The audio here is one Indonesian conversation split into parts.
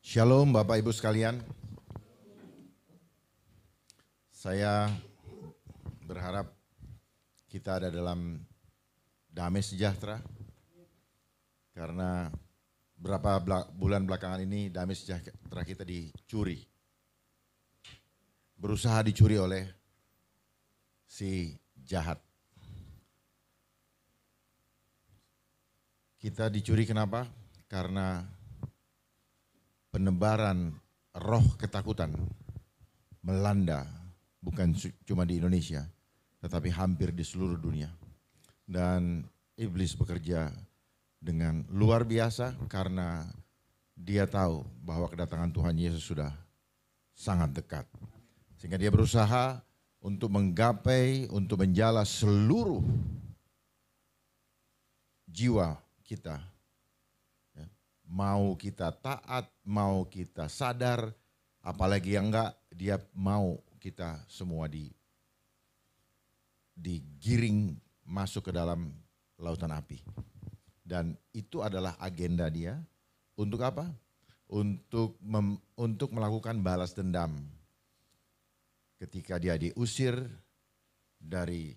Shalom Bapak Ibu sekalian. Saya berharap kita ada dalam damai sejahtera. Karena berapa bulan belakangan ini damai sejahtera kita dicuri. Berusaha dicuri oleh si jahat. Kita dicuri kenapa? Karena penebaran roh ketakutan melanda bukan cuma di Indonesia, tetapi hampir di seluruh dunia. Dan iblis bekerja dengan luar biasa karena dia tahu bahwa kedatangan Tuhan Yesus sudah sangat dekat. Sehingga dia berusaha untuk menggapai, untuk menjala seluruh jiwa kita. Mau kita taat, mau kita sadar, apalagi yang enggak, dia mau kita semua digiring masuk ke dalam lautan api. Dan itu adalah agenda dia untuk apa? Untuk melakukan balas dendam. Ketika dia diusir dari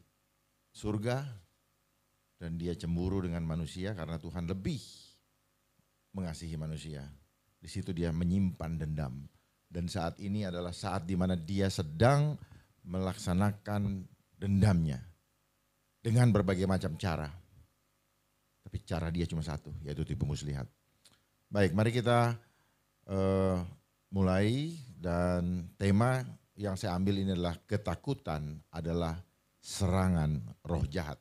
surga dan dia cemburu dengan manusia karena Tuhan lebih mengasihi manusia. Di situ dia menyimpan dendam. Dan saat ini adalah saat di mana dia sedang melaksanakan dendamnya dengan berbagai macam cara. Tapi cara dia cuma satu, yaitu tipu muslihat. Baik, mari kita mulai, dan tema yang saya ambil ini adalah ketakutan adalah serangan roh jahat.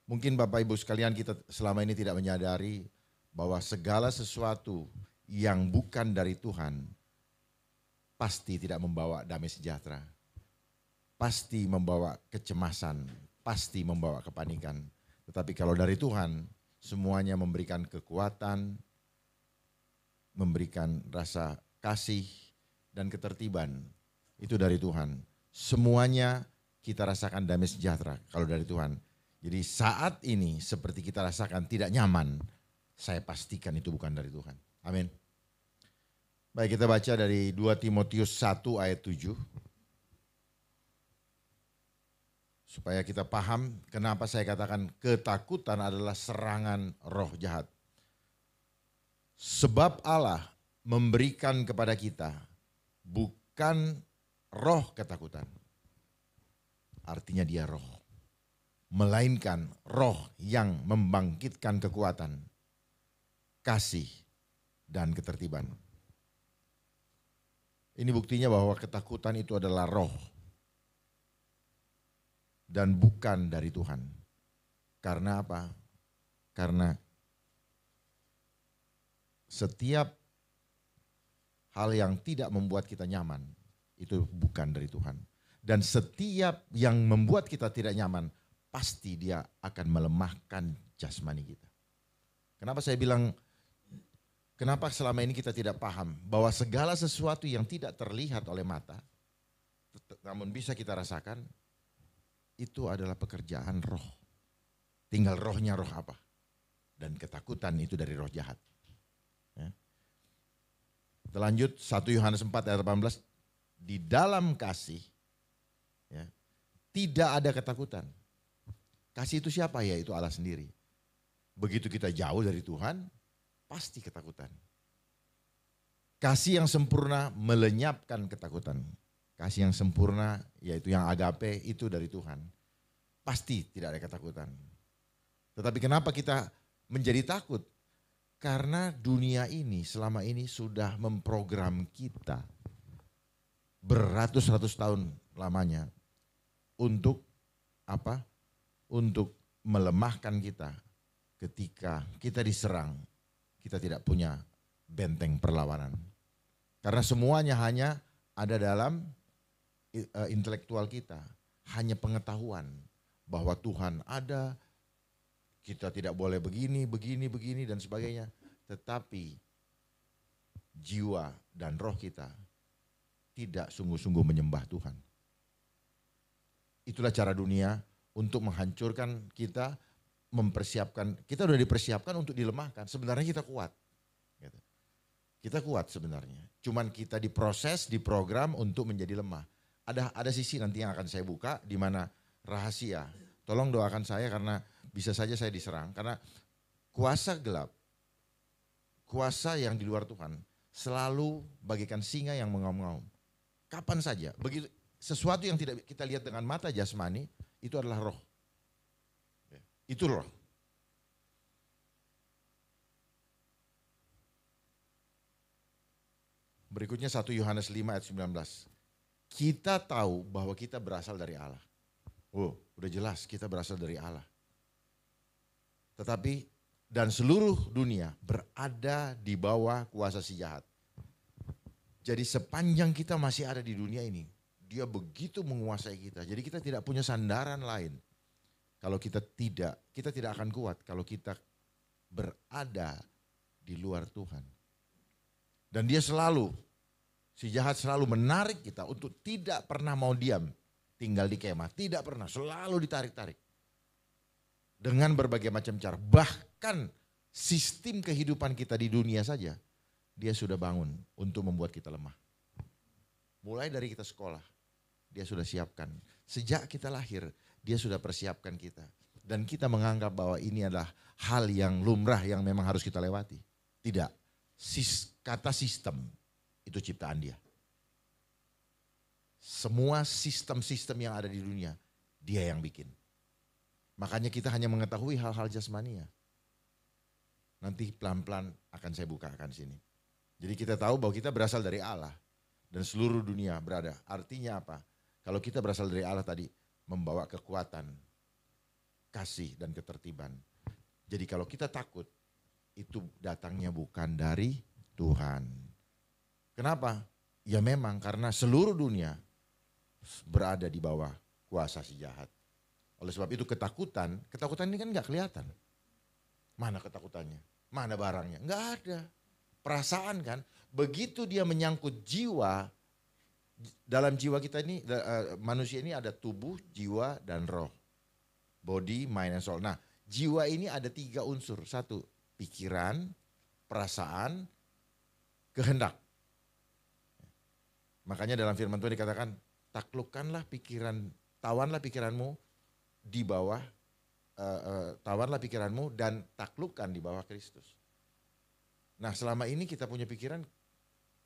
Mungkin Bapak Ibu sekalian, kita selama ini tidak menyadari bahwa segala sesuatu yang bukan dari Tuhan pasti tidak membawa damai sejahtera, pasti membawa kecemasan, pasti membawa kepanikan. Tetapi kalau dari Tuhan, semuanya memberikan kekuatan, memberikan rasa kasih dan ketertiban. Itu dari Tuhan. Semuanya kita rasakan damai sejahtera kalau dari Tuhan. Jadi saat ini seperti kita rasakan tidak nyaman, saya pastikan itu bukan dari Tuhan. Amin. Baik, kita baca dari 2 Timotius 1 ayat 7. Supaya kita paham kenapa saya katakan ketakutan adalah serangan roh jahat. Sebab Allah memberikan kepada kita bukan roh ketakutan. Artinya dia roh. Melainkan roh yang membangkitkan kekuatan, kasih, dan ketertiban. Ini buktinya bahwa ketakutan itu adalah roh dan bukan dari Tuhan. Karena apa? Karena setiap hal yang tidak membuat kita nyaman itu bukan dari Tuhan. Dan setiap yang membuat kita tidak nyaman pasti dia akan melemahkan jasmani kita. Kenapa saya bilang, kenapa selama ini kita tidak paham bahwa segala sesuatu yang tidak terlihat oleh mata, namun bisa kita rasakan, itu adalah pekerjaan roh. Tinggal rohnya roh apa? Dan ketakutan itu dari roh jahat. Ya. Kita lanjut 1 Yohanes 4 ayat 18. Di dalam kasih ya, tidak ada ketakutan. Kasih itu siapa? Ya, itu Allah sendiri. Begitu kita jauh dari Tuhan, pasti ketakutan. Kasih yang sempurna melenyapkan ketakutan. Kasih yang sempurna, yaitu yang agape, itu dari Tuhan. Pasti tidak ada ketakutan. Tetapi kenapa kita menjadi takut? Karena dunia ini selama ini sudah memprogram kita beratus-ratus tahun lamanya untuk apa? Untuk melemahkan kita. Ketika kita diserang, kita tidak punya benteng perlawanan. Karena semuanya hanya ada dalam intelektual kita. Hanya pengetahuan bahwa Tuhan ada, kita tidak boleh begini, dan sebagainya. Tetapi jiwa dan roh kita tidak sungguh-sungguh menyembah Tuhan. Itulah cara dunia untuk menghancurkan kita, mempersiapkan, kita sudah dipersiapkan untuk dilemahkan. Sebenarnya kita kuat. Gitu. Kita kuat sebenarnya. Cuman kita diproses, diprogram untuk menjadi lemah. Ada sisi nanti yang akan saya buka di mana rahasia. Tolong doakan saya karena bisa saja saya diserang. Karena kuasa gelap, kuasa yang di luar Tuhan selalu bagaikan singa yang mengaum-ngaum. Kapan saja, begitu sesuatu yang tidak kita lihat dengan mata jasmani itu adalah roh. Itu roh. Berikutnya 1 Yohanes 5 ayat 19. Kita tahu bahwa kita berasal dari Allah. Oh, udah jelas kita berasal dari Allah. Tetapi dan seluruh dunia berada di bawah kuasa si jahat. Jadi sepanjang kita masih ada di dunia ini, dia begitu menguasai kita. Jadi kita tidak punya sandaran lain. Kalau kita tidak akan kuat kalau kita berada di luar Tuhan. Dan dia si jahat selalu menarik kita untuk tidak pernah mau diam, tinggal di kemah. Tidak pernah, selalu ditarik-tarik. Dengan berbagai macam cara. Bahkan sistem kehidupan kita di dunia saja, dia sudah bangun untuk membuat kita lemah. Mulai dari kita sekolah, dia sudah siapkan. Sejak kita lahir, dia sudah persiapkan kita. Dan kita menganggap bahwa ini adalah hal yang lumrah yang memang harus kita lewati. Tidak. Kata sistem itu ciptaan dia. Semua sistem-sistem yang ada di dunia dia yang bikin. Makanya kita hanya mengetahui hal-hal jasmania. Nanti pelan-pelan akan saya bukakan sini. Jadi kita tahu bahwa kita berasal dari Allah dan seluruh dunia berada. Artinya apa? Kalau kita berasal dari Allah tadi membawa kekuatan, kasih dan ketertiban. Jadi kalau kita takut, itu datangnya bukan dari Tuhan. Kenapa? Ya memang karena seluruh dunia berada di bawah kuasa si jahat. Oleh sebab itu ketakutan ini kan gak kelihatan. Mana ketakutannya? Mana barangnya? Gak ada. Perasaan kan, begitu dia menyangkut jiwa, dalam jiwa kita ini, manusia ini ada tubuh, jiwa, dan roh. Body, mind, and soul. Nah, jiwa ini ada 3 unsur. 1, pikiran, perasaan, kehendak. Makanya dalam firman Tuhan dikatakan, taklukkanlah pikiran, tawanlah pikiranmu di bawah, tawanlah pikiranmu dan taklukkan di bawah Kristus. Nah selama ini kita punya pikiran,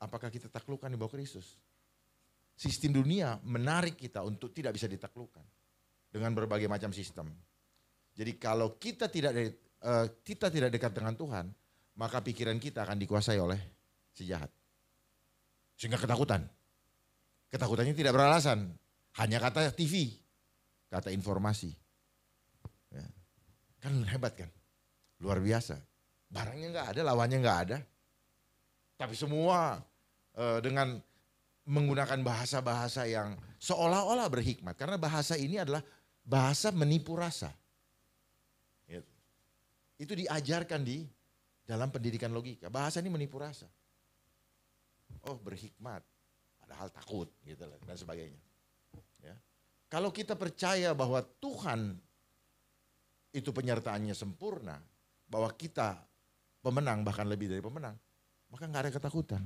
apakah kita taklukkan di bawah Kristus? Sistem dunia menarik kita untuk tidak bisa ditaklukkan dengan berbagai macam sistem. Jadi kalau kita tidak dekat dengan Tuhan, maka pikiran kita akan dikuasai oleh si jahat. Sehingga ketakutannya tidak beralasan, hanya kata TV, kata informasi. Ya. Kan hebat kan, luar biasa. Barangnya nggak ada, lawannya nggak ada. Tapi semua dengan menggunakan bahasa-bahasa yang seolah-olah berhikmat. Karena bahasa ini adalah bahasa menipu rasa. Itu diajarkan di dalam pendidikan logika. Bahasa ini menipu rasa. Oh berhikmat, padahal takut gitu dan sebagainya. Ya. Kalau kita percaya bahwa Tuhan itu penyertaannya sempurna, bahwa kita pemenang bahkan lebih dari pemenang, maka nggak ada ketakutan.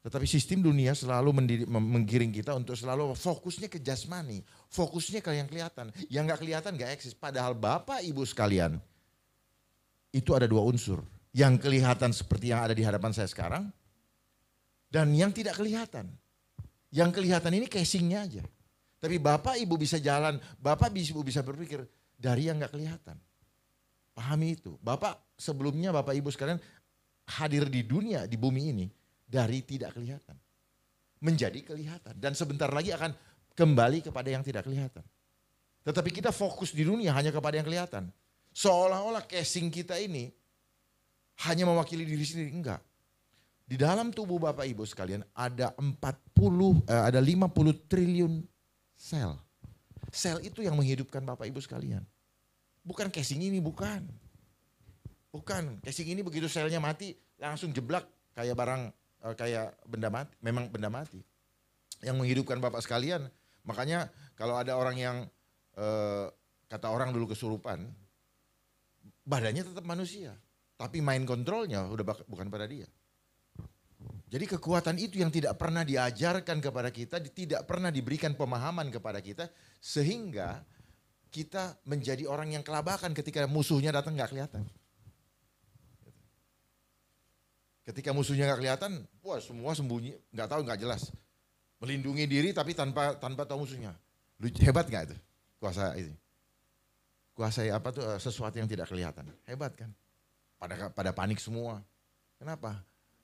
Tetapi sistem dunia selalu menggiring kita untuk selalu fokusnya ke jasmani, fokusnya ke yang kelihatan. Yang nggak kelihatan nggak eksis. Padahal Bapak Ibu sekalian, itu ada 2 unsur. Yang kelihatan seperti yang ada di hadapan saya sekarang, dan yang tidak kelihatan. Yang kelihatan ini casingnya aja. Tapi Bapak Ibu bisa jalan, Bapak Ibu bisa berpikir dari yang nggak kelihatan. Pahami itu. Sebelumnya Bapak Ibu sekalian hadir di dunia, di bumi ini, dari tidak kelihatan menjadi kelihatan dan sebentar lagi akan kembali kepada yang tidak kelihatan. Tetapi kita fokus di dunia hanya kepada yang kelihatan. Seolah-olah casing kita ini hanya mewakili diri sendiri, enggak. Di dalam tubuh Bapak Ibu sekalian ada 50 triliun sel. Sel itu yang menghidupkan Bapak Ibu sekalian. Bukan casing ini, bukan. Bukan, casing ini begitu selnya mati langsung jeblak kayak kayak benda mati, memang benda mati. Yang menghidupkan Bapak sekalian, makanya kalau ada orang yang kata orang dulu kesurupan, badannya tetap manusia, tapi mind controlnya udah bukan pada dia. Jadi kekuatan itu yang tidak pernah diajarkan kepada kita, tidak pernah diberikan pemahaman kepada kita, sehingga kita menjadi orang yang kelabakan ketika musuhnya datang nggak kelihatan. Ketika musuhnya nggak kelihatan, wah semua sembunyi, nggak tahu, nggak jelas. Melindungi diri tapi tanpa tahu musuhnya. Hebat nggak itu? Kuasa itu. Kuasai apa tuh, sesuatu yang tidak kelihatan. Hebat kan? Pada panik semua. Kenapa?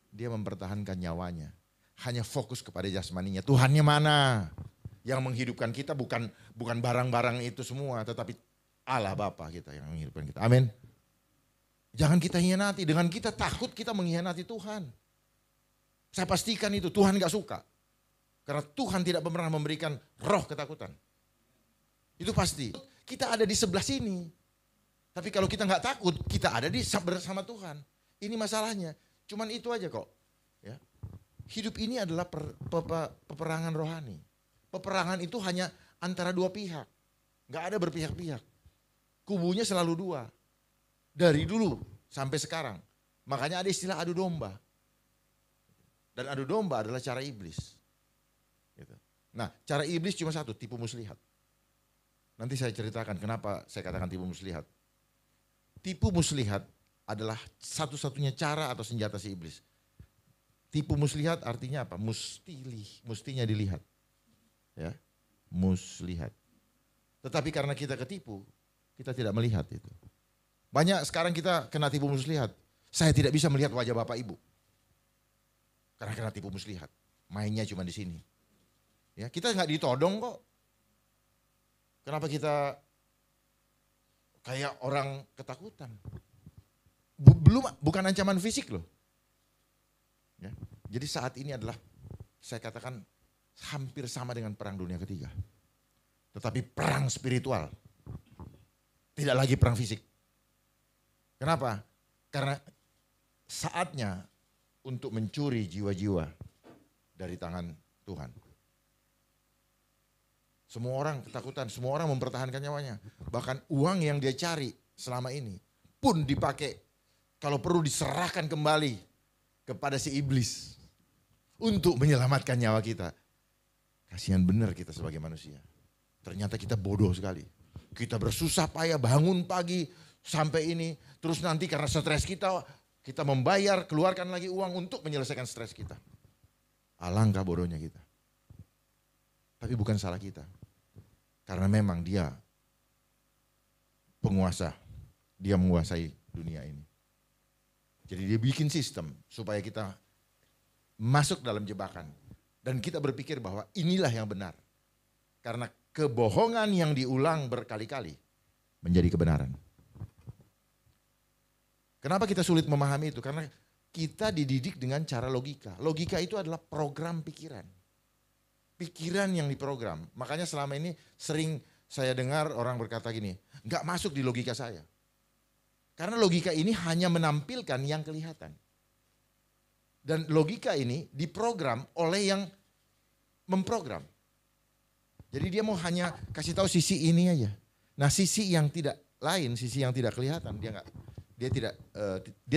Dia mempertahankan nyawanya. Hanya fokus kepada jasmaninya. Tuhannya mana? Yang menghidupkan kita bukan barang-barang itu semua, tetapi Allah Bapa kita yang menghidupkan kita. Amin. Jangan kita hianati. Dengan kita takut kita mengkhianati Tuhan. Saya pastikan itu Tuhan gak suka. Karena Tuhan tidak pernah memberikan roh ketakutan. Itu pasti. Kita ada di sebelah sini. Tapi kalau kita gak takut, kita ada bersama Tuhan. Ini masalahnya. Cuman itu aja kok. Ya. Hidup ini adalah peperangan rohani. Peperangan itu hanya antara dua pihak. Gak ada berpihak-pihak. Kubunya selalu dua. Dari dulu sampai sekarang. Makanya ada istilah adu domba. Dan adu domba adalah cara iblis. Gitu. Nah, cara iblis cuma satu, tipu muslihat. Nanti saya ceritakan kenapa saya katakan tipu muslihat. Tipu muslihat adalah satu-satunya cara atau senjata si iblis. Tipu muslihat artinya apa? Mustinya dilihat. Ya, muslihat. Tetapi karena kita ketipu, kita tidak melihat itu. Banyak sekarang kita kena tipu muslihat. Saya tidak bisa melihat wajah Bapak Ibu. Karena kena tipu muslihat. Mainnya cuma di sini. Ya, kita nggak ditodong kok. Kenapa kita kayak orang ketakutan? Bukan ancaman fisik loh. Ya, jadi saat ini adalah saya katakan hampir sama dengan perang dunia ketiga. Tetapi perang spiritual. Tidak lagi perang fisik. Kenapa? Karena saatnya untuk mencuri jiwa-jiwa dari tangan Tuhan. Semua orang ketakutan, semua orang mempertahankan nyawanya. Bahkan uang yang dia cari selama ini pun dipakai, kalau perlu diserahkan kembali kepada si iblis untuk menyelamatkan nyawa kita. Kasihan benar kita sebagai manusia. Ternyata kita bodoh sekali. Kita bersusah payah bangun pagi sampai ini. Terus nanti karena stres kita membayar, keluarkan lagi uang untuk menyelesaikan stres kita. Alangkah bodohnya kita. Tapi bukan salah kita. Karena memang dia penguasa. Dia menguasai dunia ini. Jadi dia bikin sistem supaya kita masuk dalam jebakan. Dan kita berpikir bahwa inilah yang benar. Karena kebohongan yang diulang berkali-kali menjadi kebenaran. Kenapa kita sulit memahami itu? Karena kita dididik dengan cara logika. Logika itu adalah program pikiran. Pikiran yang diprogram. Makanya selama ini sering saya dengar orang berkata gini, nggak masuk di logika saya. Karena logika ini hanya menampilkan yang kelihatan. Dan logika ini diprogram oleh yang memprogram. Jadi dia mau hanya kasih tahu sisi ini aja. Nah, sisi yang tidak lain, sisi yang tidak kelihatan, dia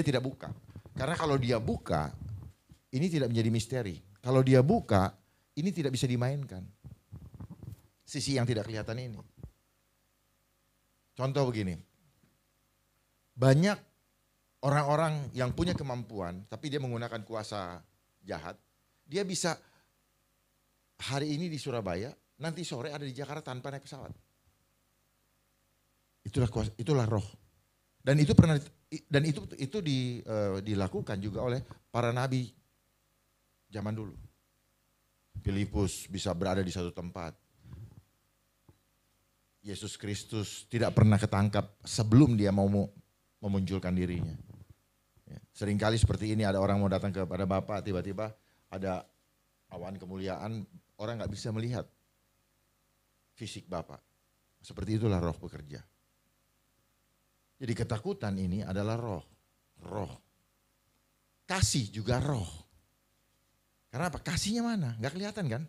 tidak buka. Karena kalau dia buka, ini tidak menjadi misteri. Kalau dia buka, ini tidak bisa dimainkan. Sisi yang tidak kelihatan ini. Contoh begini. Banyak orang-orang yang punya kemampuan, tapi dia menggunakan kuasa jahat. Dia bisa hari ini di Surabaya, nanti sore ada di Jakarta tanpa naik pesawat. Itulah roh. Dan itu dilakukan juga oleh para nabi zaman dulu. Filipus bisa berada di satu tempat. Yesus Kristus tidak pernah ketangkap sebelum dia mau memunculkan dirinya. Seringkali seperti ini, ada orang mau datang kepada Bapa, tiba-tiba ada awan kemuliaan, orang gak bisa melihat fisik Bapa. Seperti itulah roh bekerja. Jadi ketakutan ini adalah roh. Kasih juga roh. Karena apa? Kasihnya mana? Gak kelihatan kan?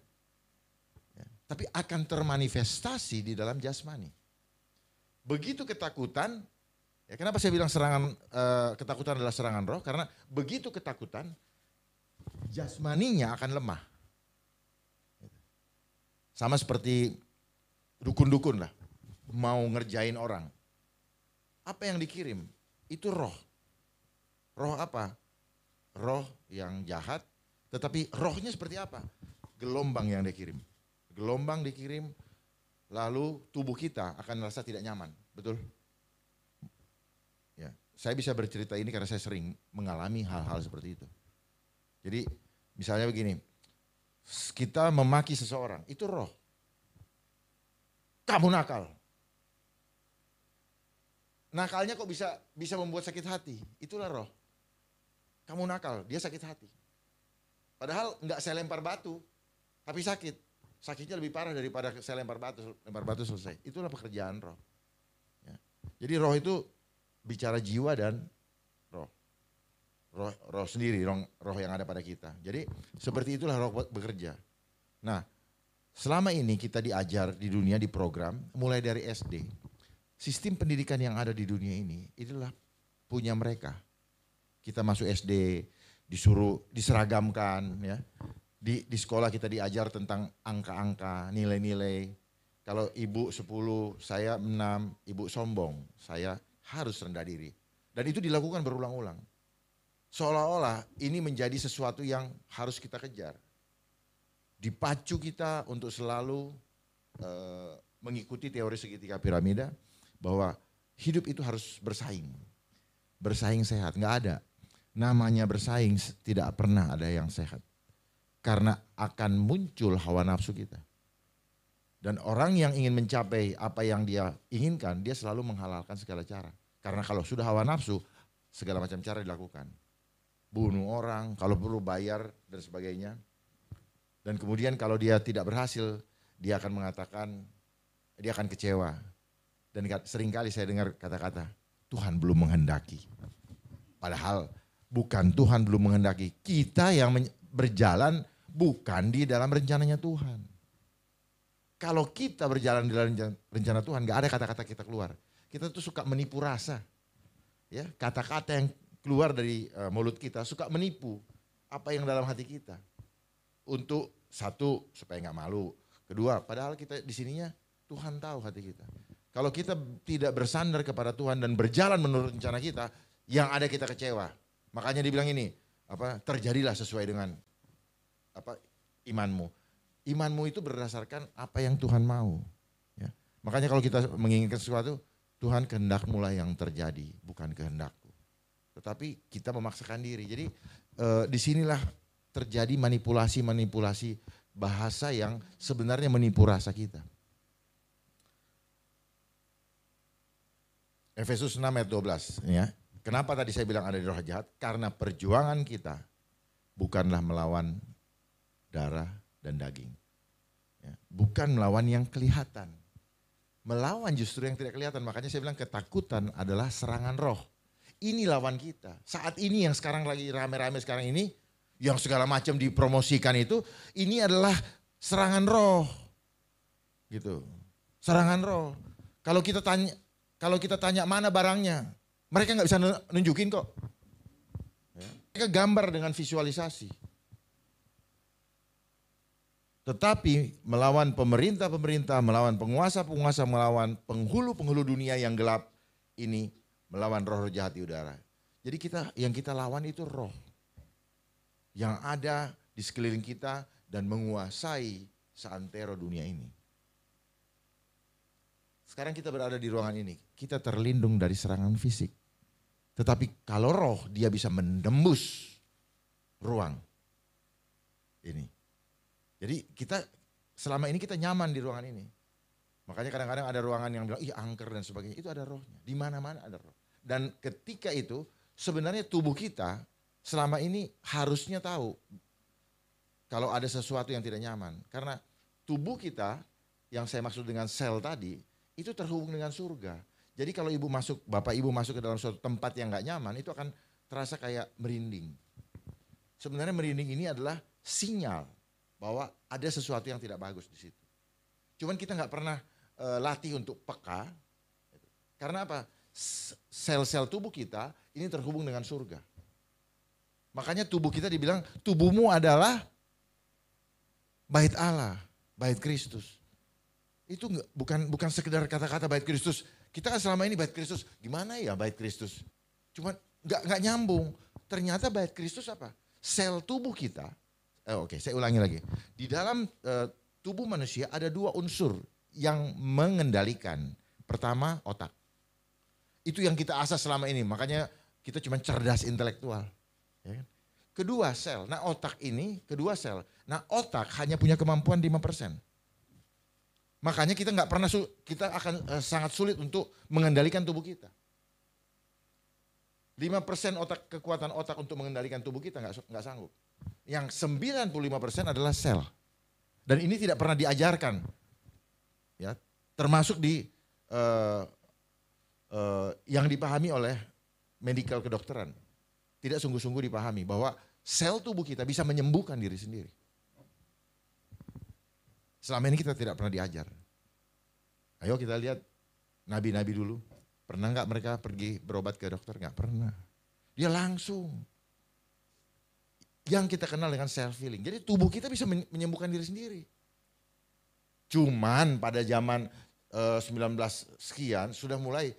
Ya, tapi akan termanifestasi di dalam jasmani. Begitu ketakutan, ya kenapa saya bilang ketakutan adalah serangan roh? Karena begitu ketakutan, jasmaninya akan lemah. Sama seperti dukun-dukun lah, mau ngerjain orang. Apa yang dikirim? Itu roh. Roh apa? Roh yang jahat, tetapi rohnya seperti apa? Gelombang yang dikirim. Gelombang dikirim, lalu tubuh kita akan merasa tidak nyaman, betul? Ya, saya bisa bercerita ini karena saya sering mengalami hal-hal seperti itu. Jadi misalnya begini, kita memaki seseorang, itu roh. Kamu nakal. Nakalnya kok bisa membuat sakit hati, itulah roh. Kamu nakal, dia sakit hati. Padahal enggak saya lempar batu, tapi sakit. Sakitnya lebih parah daripada saya lempar batu selesai. Itulah pekerjaan roh. Ya. Jadi roh itu bicara jiwa dan roh. Roh sendiri, roh yang ada pada kita. Jadi seperti itulah roh bekerja. Nah, selama ini kita diajar di dunia di program, mulai dari SD. Sistem pendidikan yang ada di dunia ini, itulah punya mereka. Kita masuk SD, disuruh diseragamkan, ya. Di sekolah kita diajar tentang angka-angka, nilai-nilai. Kalau ibu 10, saya 6, ibu sombong, saya harus rendah diri. Dan itu dilakukan berulang-ulang. Seolah-olah ini menjadi sesuatu yang harus kita kejar. Dipacu kita untuk selalu mengikuti teori segitiga piramida, bahwa hidup itu harus bersaing. Bersaing sehat, enggak ada. Namanya bersaing tidak pernah ada yang sehat. Karena akan muncul hawa nafsu kita. Dan orang yang ingin mencapai apa yang dia inginkan, dia selalu menghalalkan segala cara. Karena kalau sudah hawa nafsu, segala macam cara dilakukan. Bunuh orang, kalau perlu bayar dan sebagainya. Dan kemudian kalau dia tidak berhasil, dia akan mengatakan, dia akan kecewa. Dan seringkali saya dengar kata-kata, Tuhan belum menghendaki. Padahal bukan Tuhan belum menghendaki, kita yang berjalan bukan di dalam rencananya Tuhan. Kalau kita berjalan di dalam rencana Tuhan, gak ada kata-kata kita keluar. Kita tuh suka menipu rasa. Ya, kata-kata yang keluar dari mulut kita suka menipu apa yang dalam hati kita. Untuk satu, supaya gak malu. Kedua, padahal kita di sininya Tuhan tahu hati kita. Kalau kita tidak bersandar kepada Tuhan dan berjalan menurut rencana kita, yang ada kita kecewa. Makanya dibilang ini, terjadilah sesuai dengan imanmu. Imanmu itu berdasarkan apa yang Tuhan mau. Ya. Makanya kalau kita menginginkan sesuatu, Tuhan kehendak-Mu lah yang terjadi, bukan kehendakku. Tetapi kita memaksakan diri. Jadi disinilah terjadi manipulasi-manipulasi bahasa yang sebenarnya menipu rasa kita. Efesus 6 ayat 12. Ya. Kenapa tadi saya bilang ada roh jahat? Karena perjuangan kita bukanlah melawan darah dan daging. Ya, bukan melawan yang kelihatan. Melawan justru yang tidak kelihatan. Makanya saya bilang ketakutan adalah serangan roh. Ini lawan kita. Saat ini yang sekarang lagi rame-rame sekarang ini, yang segala macam dipromosikan itu, ini adalah serangan roh. Gitu. Serangan roh. Kalau kita tanya mana barangnya, mereka nggak bisa nunjukin kok. Ya. Mereka gambar dengan visualisasi. Tetapi melawan pemerintah-pemerintah, melawan penguasa-penguasa, melawan penghulu-penghulu dunia yang gelap ini, melawan roh-roh jahat di udara. Jadi yang kita lawan itu roh yang ada di sekeliling kita dan menguasai seantero dunia ini. Sekarang kita berada di ruangan ini, kita terlindung dari serangan fisik. Tetapi kalau roh, dia bisa menembus ruang ini. Jadi selama ini kita nyaman di ruangan ini. Makanya kadang-kadang ada ruangan yang bilang, ih angker dan sebagainya. Itu ada rohnya, di mana-mana ada roh. Dan ketika itu sebenarnya tubuh kita selama ini harusnya tahu kalau ada sesuatu yang tidak nyaman. Karena tubuh kita yang saya maksud dengan sel tadi, itu terhubung dengan surga. Jadi kalau bapak ibu masuk ke dalam suatu tempat yang gak nyaman, itu akan terasa kayak merinding. Sebenarnya merinding ini adalah sinyal bahwa ada sesuatu yang tidak bagus di situ. Cuman kita nggak pernah latih untuk peka. Karena apa? Sel-sel tubuh kita ini terhubung dengan surga. Makanya tubuh kita dibilang tubuhmu adalah bait Allah, bait Kristus. Itu bukan sekedar kata-kata bait Kristus. Kita kan selama ini bait Kristus, gimana ya bait Kristus? Cuma nggak nyambung. Ternyata bait Kristus apa? Sel tubuh kita. Oke, saya ulangi lagi. Di dalam tubuh manusia ada dua unsur yang mengendalikan. Pertama, otak. Itu yang kita asah selama ini. Makanya kita cuma cerdas intelektual. Ya kan? Kedua sel. Nah otak ini kedua sel. Nah otak hanya punya kemampuan 5%. Makanya kita nggak pernah, kita akan sangat sulit untuk mengendalikan tubuh kita. 5% kekuatan otak untuk mengendalikan tubuh kita nggak sanggup. Yang 95% adalah sel. Dan ini tidak pernah diajarkan. Ya, termasuk di yang dipahami oleh medical kedokteran. Tidak sungguh-sungguh dipahami bahwa sel tubuh kita bisa menyembuhkan diri sendiri. Selama ini kita tidak pernah diajar. Ayo kita lihat nabi-nabi dulu. Pernah nggak mereka pergi berobat ke dokter? Nggak pernah. Dia langsung. Yang kita kenal dengan self healing. Jadi tubuh kita bisa menyembuhkan diri sendiri. Cuman pada zaman 19 sekian sudah mulai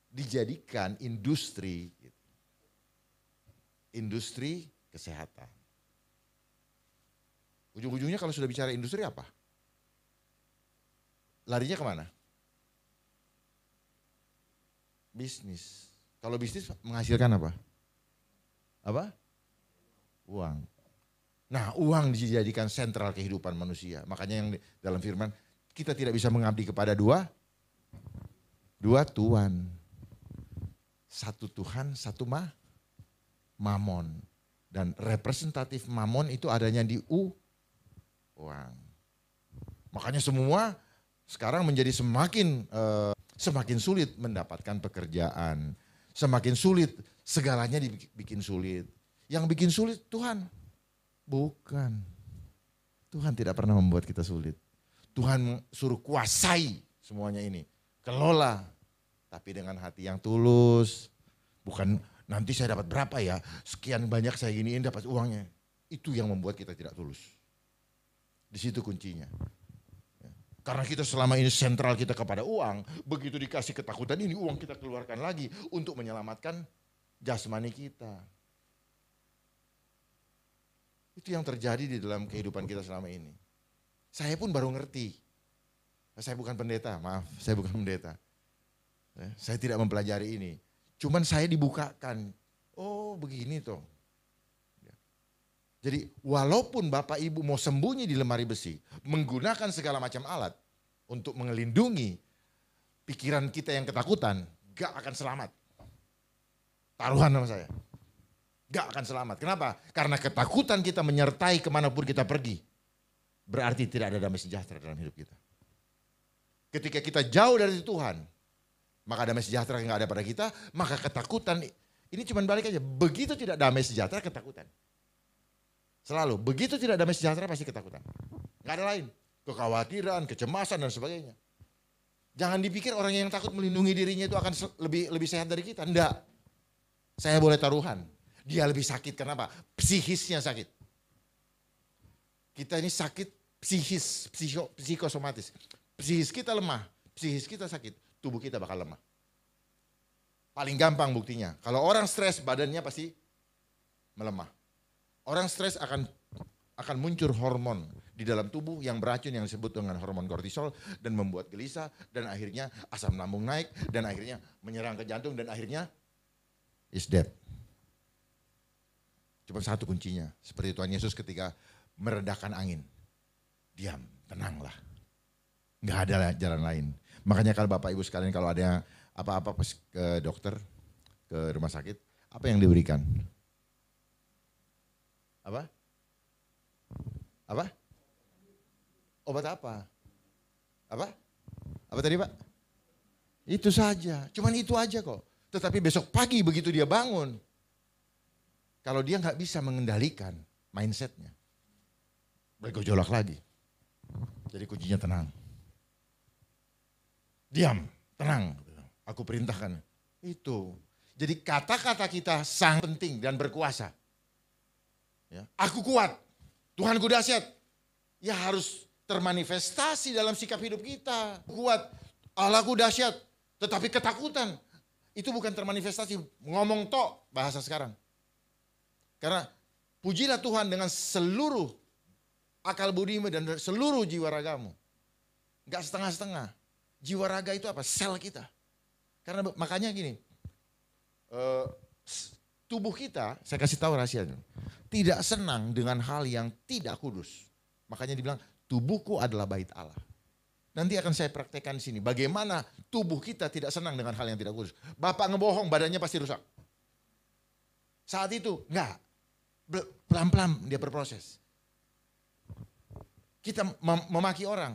dijadikan industri. Industri kesehatan. Ujung-ujungnya kalau sudah bicara industri apa? Larinya kemana? Bisnis. Kalau bisnis menghasilkan apa? Apa? Uang. Nah uang dijadikan sentral kehidupan manusia. Makanya yang dalam firman, kita tidak bisa mengabdi kepada dua tuan. Satu Tuhan, satu mamon. Dan representatif mamon itu adanya di uang. Makanya semua sekarang menjadi semakin sulit mendapatkan pekerjaan. Semakin sulit, segalanya dibikin sulit. Yang bikin sulit Tuhan. Bukan. Tuhan tidak pernah membuat kita sulit. Tuhan suruh kuasai semuanya ini. Kelola. Tapi dengan hati yang tulus. Bukan nanti saya dapat berapa ya. Sekian banyak saya giniin dapat uangnya. Itu yang membuat kita tidak tulus. Di situ kuncinya. Karena kita selama ini sentral kita kepada uang. Begitu dikasih ketakutan ini uang kita keluarkan lagi. Untuk menyelamatkan jasmani kita. Itu yang terjadi di dalam kehidupan kita selama ini. Saya pun baru ngerti. Saya bukan pendeta, maaf, saya bukan pendeta. Saya tidak mempelajari ini. Cuman saya dibukakan. Oh begini toh. Jadi walaupun Bapak Ibu mau sembunyi di lemari besi. Menggunakan segala macam alat. Untuk mengelindungi pikiran kita yang ketakutan. Gak akan selamat. Taruhan sama saya. Gak akan selamat. Kenapa? Karena ketakutan kita menyertai kemanapun kita pergi. Berarti tidak ada damai sejahtera dalam hidup kita. Ketika kita jauh dari Tuhan, maka damai sejahtera yang gak ada pada kita, maka ketakutan, ini cuma balik aja. Begitu tidak damai sejahtera, ketakutan. Selalu, begitu tidak damai sejahtera pasti ketakutan. Gak ada lain. Kekhawatiran, kecemasan dan sebagainya. Jangan dipikir orang yang takut melindungi dirinya itu akan lebih sehat dari kita. Enggak. Saya boleh taruhan. Dia lebih sakit, kenapa? Psikisnya sakit. Kita ini sakit psikis, psikosomatis. Psikis kita lemah, psikis kita sakit, tubuh kita bakal lemah. Paling gampang buktinya, kalau orang stres badannya pasti melemah. Orang stres akan muncul hormon di dalam tubuh yang beracun yang disebut dengan hormon kortisol dan membuat gelisah dan akhirnya asam lambung naik dan akhirnya menyerang ke jantung dan akhirnya is dead. Cuma satu kuncinya, seperti Tuhan Yesus ketika meredakan angin. Diam, tenanglah. Nggak ada jalan lain. Makanya kalau Bapak Ibu sekalian kalau ada apa-apa ke dokter, ke rumah sakit, apa yang diberikan? Apa? Apa? Obat apa? Apa? Apa tadi Pak? Itu saja, cuman itu aja kok. Tetapi besok pagi begitu dia bangun, kalau dia nggak bisa mengendalikan mindsetnya, bergejolak lagi. Jadi kuncinya tenang. Diam, tenang. Aku perintahkan. Itu. Jadi kata-kata kita sangat penting dan berkuasa. Ya, aku kuat, Tuhanku dahsyat. Ya harus termanifestasi dalam sikap hidup kita. Kuat, Allahku dahsyat, tetapi ketakutan itu bukan termanifestasi. Ngomong tok bahasa sekarang. Karena pujilah Tuhan dengan seluruh akal budimu dan seluruh jiwa ragamu. Enggak setengah-setengah. Jiwa raga itu apa? Sel kita. Karena makanya gini, tubuh kita, saya kasih tahu rahasianya, tidak senang dengan hal yang tidak kudus. Makanya dibilang tubuhku adalah bait Allah. Nanti akan saya praktekkan di sini. Bagaimana tubuh kita tidak senang dengan hal yang tidak kudus. Bapak ngebohong, badannya pasti rusak. Saat itu enggak. Pelan-pelan dia berproses. Kita memaki orang.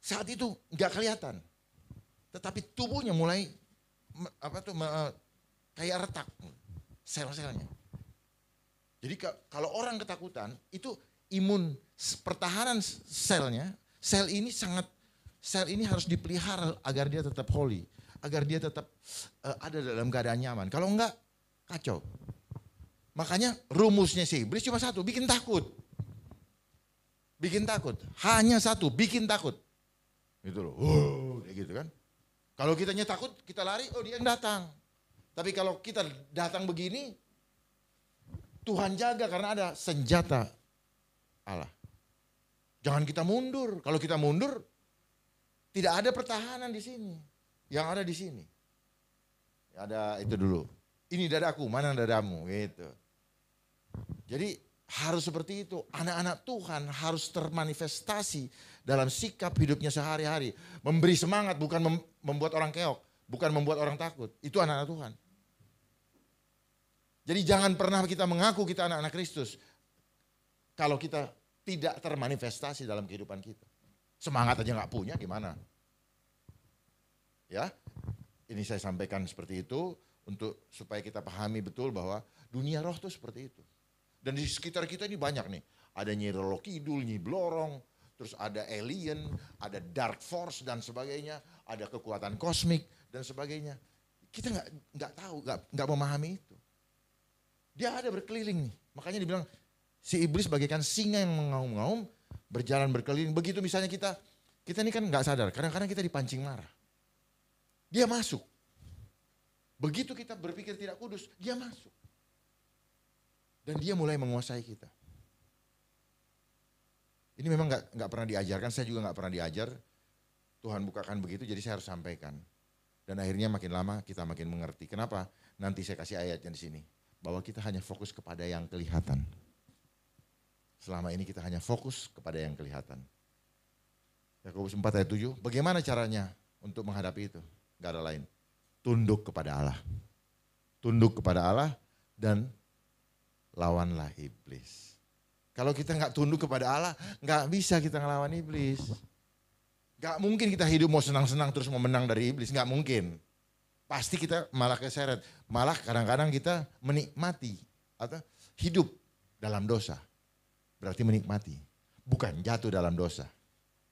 Saat itu enggak kelihatan. Tetapi tubuhnya mulai kayak retak sel-selnya. Jadi kalau orang ketakutan itu imun pertahanan selnya, sel ini harus dipelihara agar dia tetap holy, agar dia tetap ada dalam keadaan nyaman. Kalau enggak, kacau. Makanya rumusnya si iblis cuma satu, bikin takut. Bikin takut, hanya satu, bikin takut. Gitu loh, kayak gitu kan. Kalau kitanya takut, kita lari, oh dia yang datang. Tapi kalau kita datang begini, Tuhan jaga karena ada senjata Allah. Jangan kita mundur. Kalau kita mundur, tidak ada pertahanan di sini. Yang ada di sini. Ada itu dulu. Ini dadaku, mana dadamu? Gitu. Jadi harus seperti itu. Anak-anak Tuhan harus termanifestasi dalam sikap hidupnya sehari-hari. Memberi semangat, bukan membuat orang keok. Bukan membuat orang takut. Itu anak-anak Tuhan. Jadi jangan pernah kita mengaku kita anak-anak Kristus. Kalau kita tidak termanifestasi dalam kehidupan kita. Semangat aja gak punya gimana? Ya, ini saya sampaikan seperti itu untuk supaya kita pahami betul bahwa dunia roh itu seperti itu. Dan di sekitar kita ini banyak nih. Ada Nyi Roro Kidul, Nyi Blorong, terus ada alien, ada dark force dan sebagainya, ada kekuatan kosmik dan sebagainya. Kita nggak tahu, nggak memahami itu. Dia ada berkeliling nih. Makanya dibilang si iblis bagaikan singa yang mengaum-ngaum, berjalan berkeliling. Begitu misalnya kita ini kan nggak sadar, kadang-kadang kita dipancing marah. Dia masuk. Begitu kita berpikir tidak kudus, dia masuk. Dan dia mulai menguasai kita. Ini memang nggak pernah diajarkan, saya juga nggak pernah diajar. Tuhan bukakan begitu, jadi saya harus sampaikan. Dan akhirnya makin lama kita makin mengerti. Kenapa? Nanti saya kasih ayatnya di sini. Bahwa kita hanya fokus kepada yang kelihatan. Selama ini kita hanya fokus kepada yang kelihatan. Yakobus 4 ayat 7, bagaimana caranya untuk menghadapi itu? Gak ada lain. Tunduk kepada Allah. Tunduk kepada Allah dan lawanlah iblis. Kalau kita gak tunduk kepada Allah, gak bisa kita ngelawan iblis. Gak mungkin kita hidup mau senang-senang terus mau menang dari iblis, gak mungkin. Pasti kita malah keseret. Malah kadang-kadang kita menikmati atau hidup dalam dosa. Berarti menikmati. Bukan jatuh dalam dosa.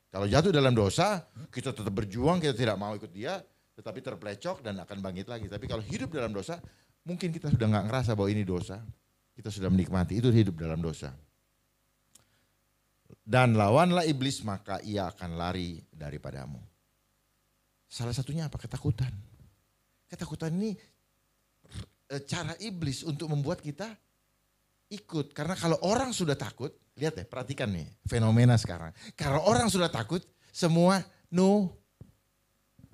Kalau jatuh dalam dosa, kita tetap berjuang, kita tidak mau ikut dia, tetapi terplecok dan akan bangkit lagi. Tapi kalau hidup dalam dosa, mungkin kita sudah gak ngerasa bahwa ini dosa. Kita sudah menikmati, itu hidup dalam dosa. Dan lawanlah iblis, maka ia akan lari daripadamu. Salah satunya apa? Ketakutan. Ketakutan ini cara iblis untuk membuat kita ikut. Karena kalau orang sudah takut, lihat deh, perhatikan nih fenomena sekarang. Kalau orang sudah takut, semua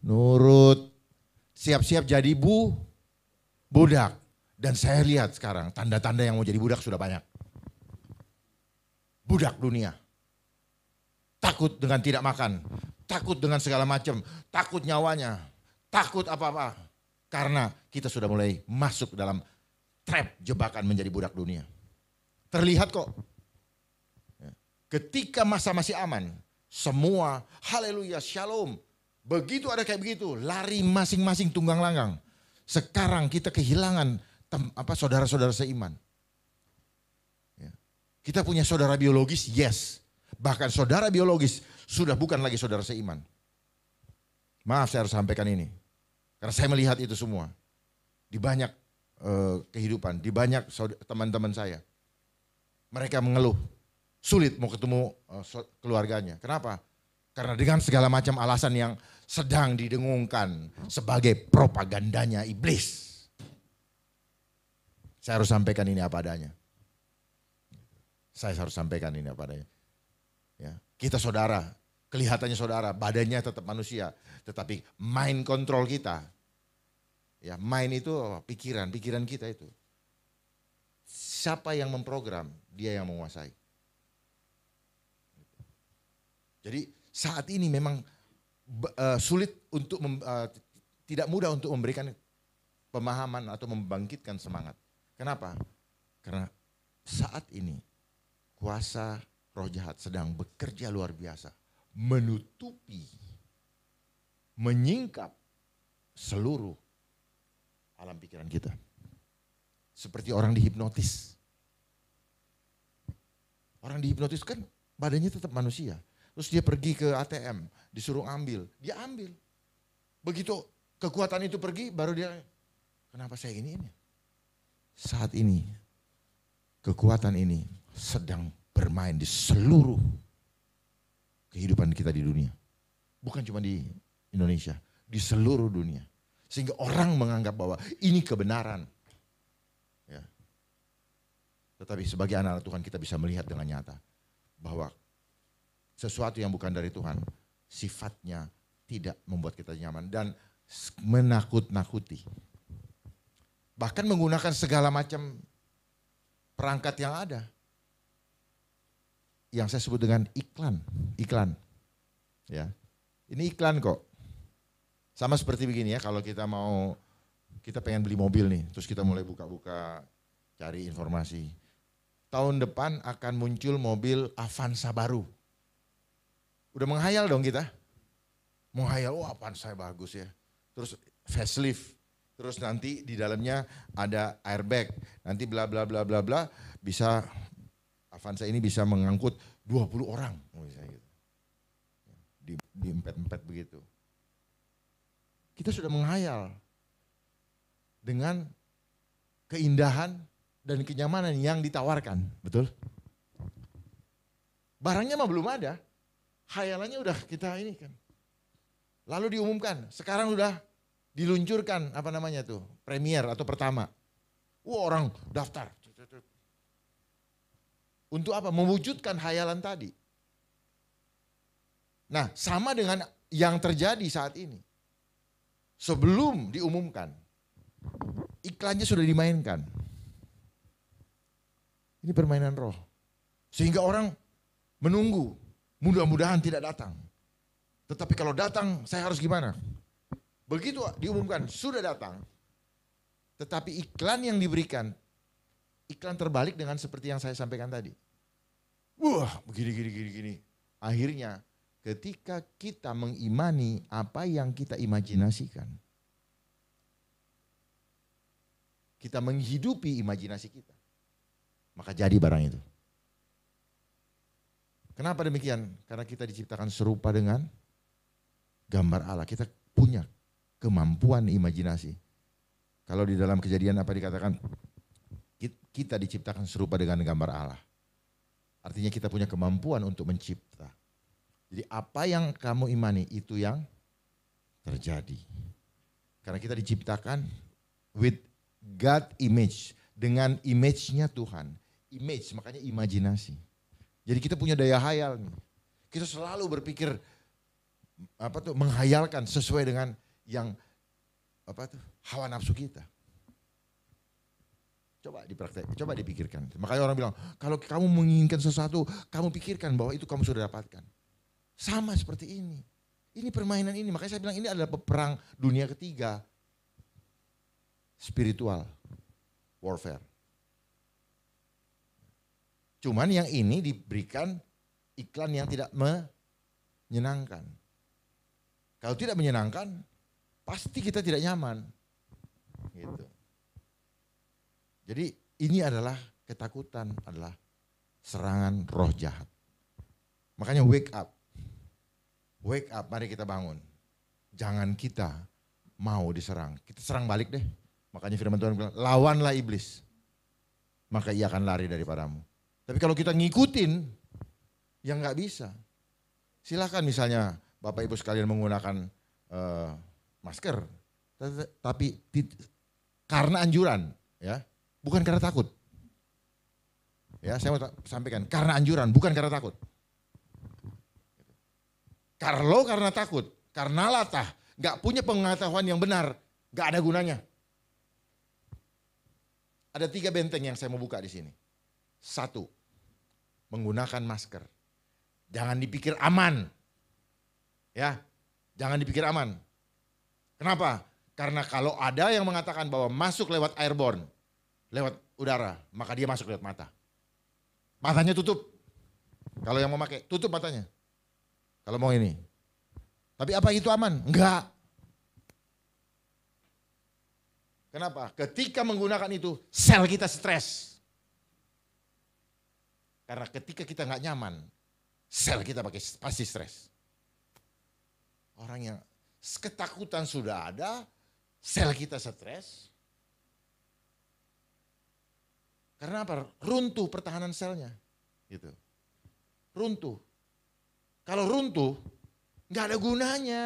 nurut, siap-siap jadi budak. Dan saya lihat sekarang tanda-tanda yang mau jadi budak sudah banyak. Budak dunia. Takut dengan tidak makan, takut dengan segala macam, takut nyawanya, takut apa-apa. Karena kita sudah mulai masuk dalam trap jebakan menjadi budak dunia. Terlihat kok. Ketika masa masih aman, semua haleluya shalom. Begitu ada kayak begitu, lari masing-masing tunggang langgang. Sekarang kita kehilangan saudara-saudara seiman. Kita punya saudara biologis, yes. Bahkan saudara biologis sudah bukan lagi saudara seiman. Maaf saya harus sampaikan ini. Karena saya melihat itu semua. Di banyak kehidupan, di banyak teman-teman saya. Mereka mengeluh, sulit mau ketemu keluarganya. Kenapa? Karena dengan segala macam alasan yang sedang didengungkan sebagai propagandanya iblis. Saya harus sampaikan ini apa adanya. Saya harus sampaikan ini apa adanya. Ya, kita saudara, kelihatannya saudara, badannya tetap manusia, tetapi mind control kita, ya mind itu pikiran kita itu. Siapa yang memprogram, dia yang menguasai. Jadi saat ini memang sulit untuk tidak mudah untuk memberikan pemahaman atau membangkitkan semangat. Kenapa? Karena saat ini kuasa roh jahat sedang bekerja luar biasa, menutupi, menyingkap seluruh alam pikiran kita. Seperti orang dihipnotis. Orang dihipnotis kan badannya tetap manusia. Terus dia pergi ke ATM, disuruh ambil, dia ambil. Begitu kekuatan itu pergi, baru dia, kenapa saya ini? Saat ini, kekuatan ini sedang bermain di seluruh kehidupan kita di dunia. Bukan cuma di Indonesia, di seluruh dunia. Sehingga orang menganggap bahwa ini kebenaran. Ya. Tetapi sebagai anak Tuhan kita bisa melihat dengan nyata bahwa sesuatu yang bukan dari Tuhan sifatnya tidak membuat kita nyaman dan menakut-nakuti. Bahkan menggunakan segala macam perangkat yang ada. Yang saya sebut dengan iklan. Ya. Ini iklan kok. Sama seperti begini ya, kalau kita pengen beli mobil nih, terus kita mulai buka-buka cari informasi. Tahun depan akan muncul mobil Avanza baru. Udah menghayal dong kita. Menghayal, Avanza bagus ya. Terus facelift. Terus nanti di dalamnya ada airbag. Nanti bla bla bla bla bla, bisa Avanza ini bisa mengangkut 20 orang. Misalnya gitu. Di empet-empet begitu. Kita sudah menghayal dengan keindahan dan kenyamanan yang ditawarkan. Betul? Barangnya mah belum ada. Hayalannya udah kita ini kan. Lalu diumumkan, sekarang udah diluncurkan premier atau pertama. Orang daftar. Untuk apa? Mewujudkan hayalan tadi. Nah, sama dengan yang terjadi saat ini. Sebelum diumumkan, iklannya sudah dimainkan. Ini permainan roh. Sehingga orang menunggu. Mudah-mudahan tidak datang. Tetapi kalau datang, saya harus gimana? Begitu diumumkan, sudah datang. Tetapi iklan yang diberikan, iklan terbalik dengan seperti yang saya sampaikan tadi. Wah, begini. Akhirnya ketika kita mengimani apa yang kita imajinasikan, kita menghidupi imajinasi kita, maka jadi barang itu. Kenapa demikian? Karena kita diciptakan serupa dengan gambar Allah. Kita punya kemampuan imajinasi. Kalau di dalam Kejadian apa dikatakan? Kita diciptakan serupa dengan gambar Allah. Artinya kita punya kemampuan untuk mencipta. Jadi apa yang kamu imani itu yang terjadi. Karena kita diciptakan with God image. Dengan image-nya Tuhan. Image makanya imajinasi. Jadi kita punya daya hayal nih. Kita selalu berpikir menghayalkan sesuai dengan yang hawa nafsu kita. Coba dipraktek, coba dipikirkan. Makanya orang bilang, kalau kamu menginginkan sesuatu, kamu pikirkan bahwa itu kamu sudah dapatkan. Sama seperti ini. Ini permainan ini, makanya saya bilang ini adalah perang dunia ketiga. Spiritual warfare. Cuman yang ini diberikan iklan yang tidak menyenangkan. Kalau tidak menyenangkan, pasti kita tidak nyaman. Gitu. Jadi ini adalah ketakutan, adalah serangan roh jahat. Makanya wake up. Wake up, mari kita bangun. Jangan kita mau diserang. Kita serang balik deh. Makanya firman Tuhan bilang, lawanlah iblis. Maka ia akan lari daripadamu. Tapi kalau kita ngikutin, ya nggak bisa. Silakan misalnya Bapak Ibu sekalian menggunakan masker, tapi karena anjuran, ya, bukan karena takut. Ya, saya mau sampaikan karena anjuran, bukan karena takut. Kalau karena takut, karena latah, nggak punya pengetahuan yang benar, nggak ada gunanya. Ada 3 benteng yang saya mau buka di sini. 1, menggunakan masker. Jangan dipikir aman. Ya, jangan dipikir aman. Kenapa? Karena kalau ada yang mengatakan bahwa masuk lewat airborne, lewat udara, maka dia masuk lewat mata. Matanya tutup. Kalau yang mau pakai, tutup matanya. Kalau mau ini. Tapi apa itu aman? Enggak. Kenapa? Ketika menggunakan itu, sel kita stres. Karena ketika kita nggak nyaman, sel kita pasti stres. Orang yang ketakutan sudah ada, sel kita stres. Karena apa? Runtuh pertahanan selnya. Gitu. Runtuh. Kalau runtuh, nggak ada gunanya.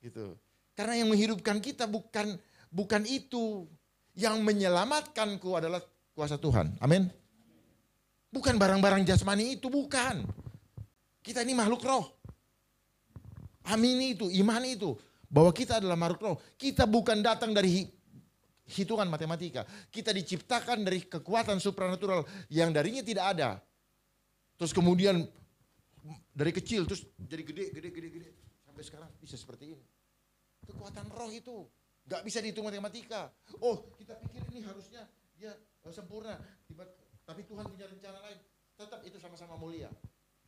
Gitu. Karena yang menghidupkan kita bukan itu. Yang menyelamatkanku adalah kuasa Tuhan. Amin. Bukan barang-barang jasmani itu, bukan. Kita ini makhluk roh. Amini itu, imani itu. Bahwa kita adalah makhluk roh. Kita bukan datang dari hitungan matematika. Kita diciptakan dari kekuatan supranatural yang darinya tidak ada. Terus kemudian dari kecil terus jadi gede. Sampai sekarang bisa seperti ini. Kekuatan roh itu. Gak bisa dihitung matematika. Oh, kita pikir ini harusnya dia sempurna. Tapi Tuhan punya rencana lain. Tetap itu sama-sama mulia.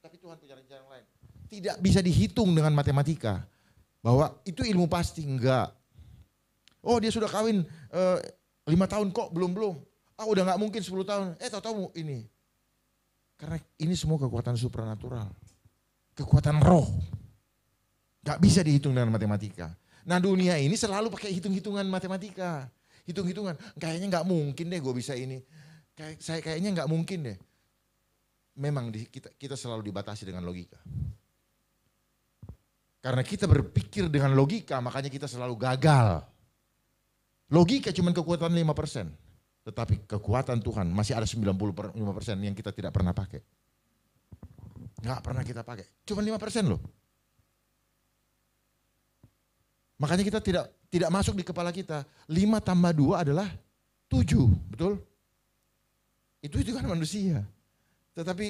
Tapi Tuhan punya rencana lain. Tidak bisa dihitung dengan matematika. Bahwa itu ilmu pasti, enggak. Oh, dia sudah kawin 5 tahun kok belum. Ah, udah gak mungkin 10 tahun. Tahu-tahu ini. Karena ini semua kekuatan supranatural. Kekuatan roh. Gak bisa dihitung dengan matematika. Nah, dunia ini selalu pakai hitung-hitungan matematika. Hitung-hitungan, kayaknya gak mungkin deh gue bisa ini. Kayaknya gak mungkin deh. Memang kita selalu dibatasi dengan logika. Karena kita berpikir dengan logika, makanya kita selalu gagal. Logika cuma kekuatan 5%. Tetapi kekuatan Tuhan masih ada 95% yang kita tidak pernah pakai. Gak pernah kita pakai. Cuma 5% loh. Makanya kita tidak masuk di kepala kita. 5 tambah 2 adalah 7. Betul? Itu kan manusia. Tetapi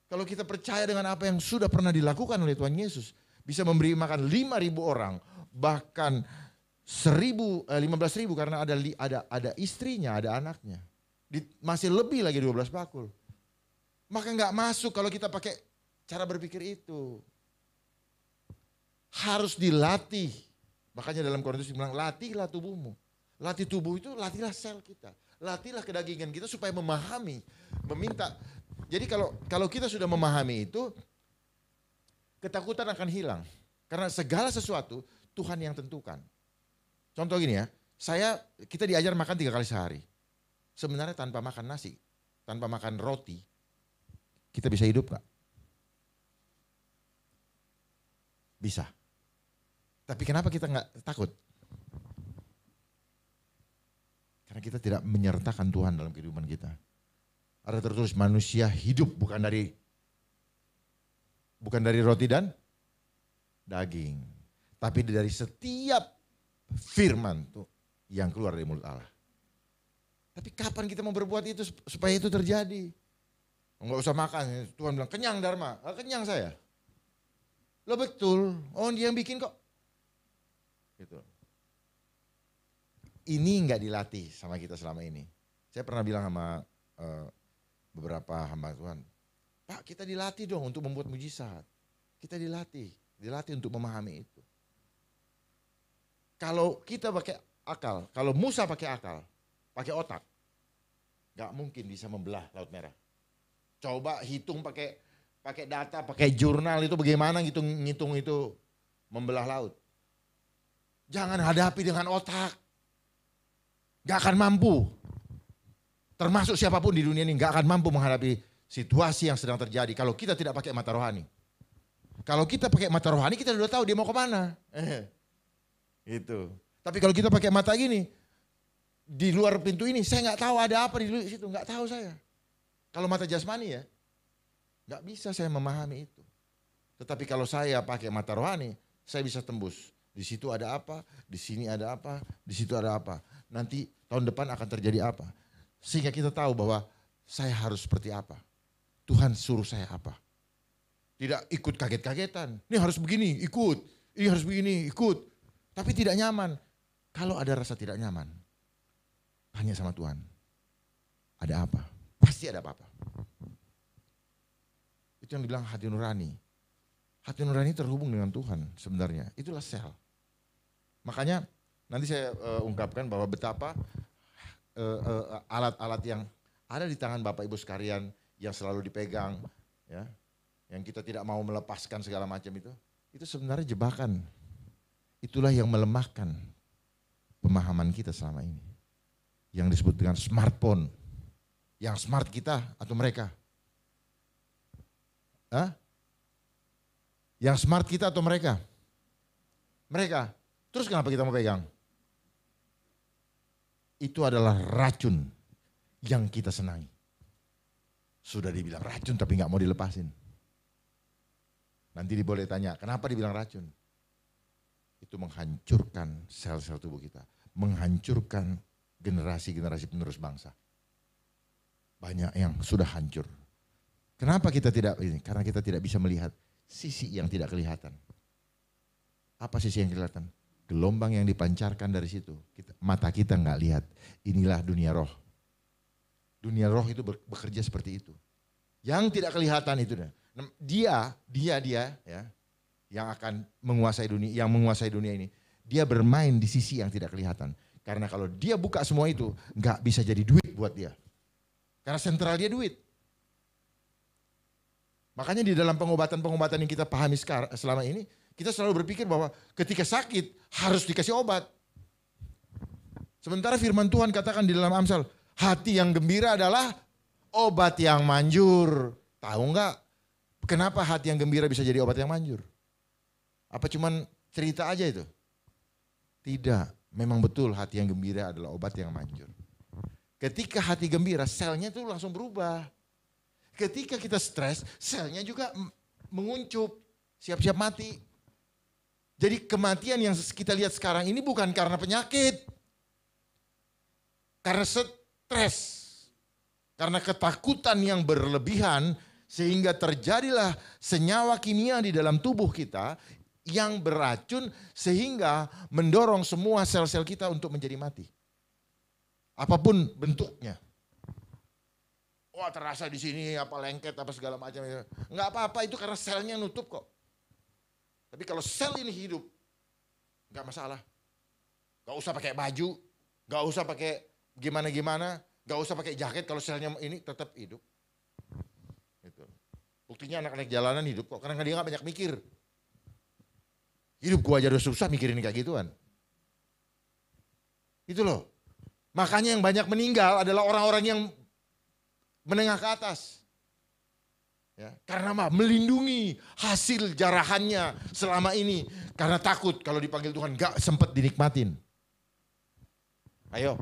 kalau kita percaya dengan apa yang sudah pernah dilakukan oleh Tuhan Yesus. Bisa memberi makan 5.000 orang. Bahkan 15.000 karena ada istrinya, ada anaknya. Masih lebih lagi 12 bakul. Maka gak masuk kalau kita pakai cara berpikir itu. Harus dilatih. Makanya dalam Korintus bilang latihlah tubuhmu. Latih tubuh itu latihlah sel kita. Latihlah kedagingan kita supaya memahami. Meminta. Jadi kalau kita sudah memahami itu. Ketakutan akan hilang. Karena segala sesuatu Tuhan yang tentukan. Contoh gini ya. Kita diajar makan 3 kali sehari. Sebenarnya tanpa makan nasi. Tanpa makan roti. Kita bisa hidup gak? Bisa. Tapi kenapa kita nggak takut? Karena kita tidak menyertakan Tuhan dalam kehidupan kita. Ada tertulis manusia hidup bukan dari roti dan daging. Tapi dari setiap firman tuh yang keluar dari mulut Allah. Tapi kapan kita mau berbuat itu supaya itu terjadi? Enggak usah makan. Tuhan bilang kenyang Dharma. Kenyang saya. Lo betul. Oh, dia yang bikin kok. Gitu. Ini nggak dilatih sama kita selama ini. Saya pernah bilang sama beberapa hamba Tuhan, Pak, kita dilatih dong untuk membuat mujizat. Kita dilatih untuk memahami itu. Kalau kita pakai akal, kalau Musa pakai akal, pakai otak, nggak mungkin bisa membelah Laut Merah. Coba hitung pakai data, pakai jurnal itu bagaimana ngitung itu membelah laut. Jangan hadapi dengan otak. Gak akan mampu. termasuk siapapun di dunia ini nggak akan mampu menghadapi situasi yang sedang terjadi kalau kita tidak pakai mata rohani. Kalau kita pakai mata rohani kita sudah tahu dia mau kemana. Itu. Tapi kalau kita pakai mata gini, di luar pintu ini saya nggak tahu ada apa di situ, nggak tahu saya. Kalau mata jasmani ya, nggak bisa saya memahami itu. Tetapi kalau saya pakai mata rohani, saya bisa tembus. Di situ ada apa, di sini ada apa, di situ ada apa. Nanti tahun depan akan terjadi apa. Sehingga kita tahu bahwa saya harus seperti apa. Tuhan suruh saya apa. Tidak ikut kaget-kagetan. Ini harus begini, ikut. Ini harus begini, ikut. Tapi tidak nyaman. Kalau ada rasa tidak nyaman, tanya sama Tuhan. Ada apa? Pasti ada apa-apa. Itu yang dibilang hati nurani. Hati nurani terhubung dengan Tuhan sebenarnya. Itulah sel. Makanya nanti saya ungkapkan bahwa betapa alat-alat yang ada di tangan Bapak Ibu sekalian yang selalu dipegang, ya, yang kita tidak mau melepaskan segala macam itu sebenarnya jebakan. Itulah yang melemahkan pemahaman kita selama ini. Yang disebut dengan smartphone. Yang smart kita atau mereka? Hah? Yang smart kita atau mereka? Mereka. Terus kenapa kita mau pegang? Itu adalah racun yang kita senangi. Sudah dibilang racun tapi nggak mau dilepasin. Nanti boleh tanya, kenapa dibilang racun? Itu menghancurkan sel-sel tubuh kita. Menghancurkan generasi-generasi penerus bangsa. Banyak yang sudah hancur. Kenapa kita tidak ini? Karena kita tidak bisa melihat sisi yang tidak kelihatan. Apa sisi yang kelihatan? Gelombang yang dipancarkan dari situ. Mata kita nggak lihat. Inilah dunia roh. Dunia roh itu bekerja seperti itu. Yang tidak kelihatan itu. Dia ya, yang akan menguasai dunia, yang menguasai dunia ini. Dia bermain di sisi yang tidak kelihatan. Karena kalau dia buka semua itu, nggak bisa jadi duit buat dia. Karena sentral dia duit. Makanya di dalam pengobatan-pengobatan yang kita pahami sekarang selama ini, kita selalu berpikir bahwa ketika sakit harus dikasih obat. Sementara firman Tuhan katakan di dalam Amsal, hati yang gembira adalah obat yang manjur. Tahu nggak kenapa hati yang gembira bisa jadi obat yang manjur? Apa cuman cerita aja itu? Tidak, memang betul hati yang gembira adalah obat yang manjur. Ketika hati gembira, selnya itu langsung berubah. Ketika kita stres, selnya juga menguncup, siap-siap mati. Jadi kematian yang kita lihat sekarang ini bukan karena penyakit. Karena stres. Karena ketakutan yang berlebihan sehingga terjadilah senyawa kimia di dalam tubuh kita yang beracun sehingga mendorong semua sel-sel kita untuk menjadi mati. Apapun bentuknya. Wah terasa di sini apa lengket apa segala macam. Enggak apa-apa itu karena selnya nutup kok. Tapi kalau sel ini hidup, enggak masalah. Enggak usah pakai baju, enggak usah pakai gimana-gimana, enggak usah pakai jaket kalau selnya ini tetap hidup. Gitu. Buktinya anak-anak jalanan hidup kok, karena dia enggak banyak mikir. Hidup gua aja udah susah mikirin kayak gituan. Itu loh. Makanya yang banyak meninggal adalah orang-orang yang menengah ke atas. Ya, karena apa? Melindungi hasil jarahannya selama ini. Karena takut kalau dipanggil Tuhan gak sempat dinikmatin. Ayo.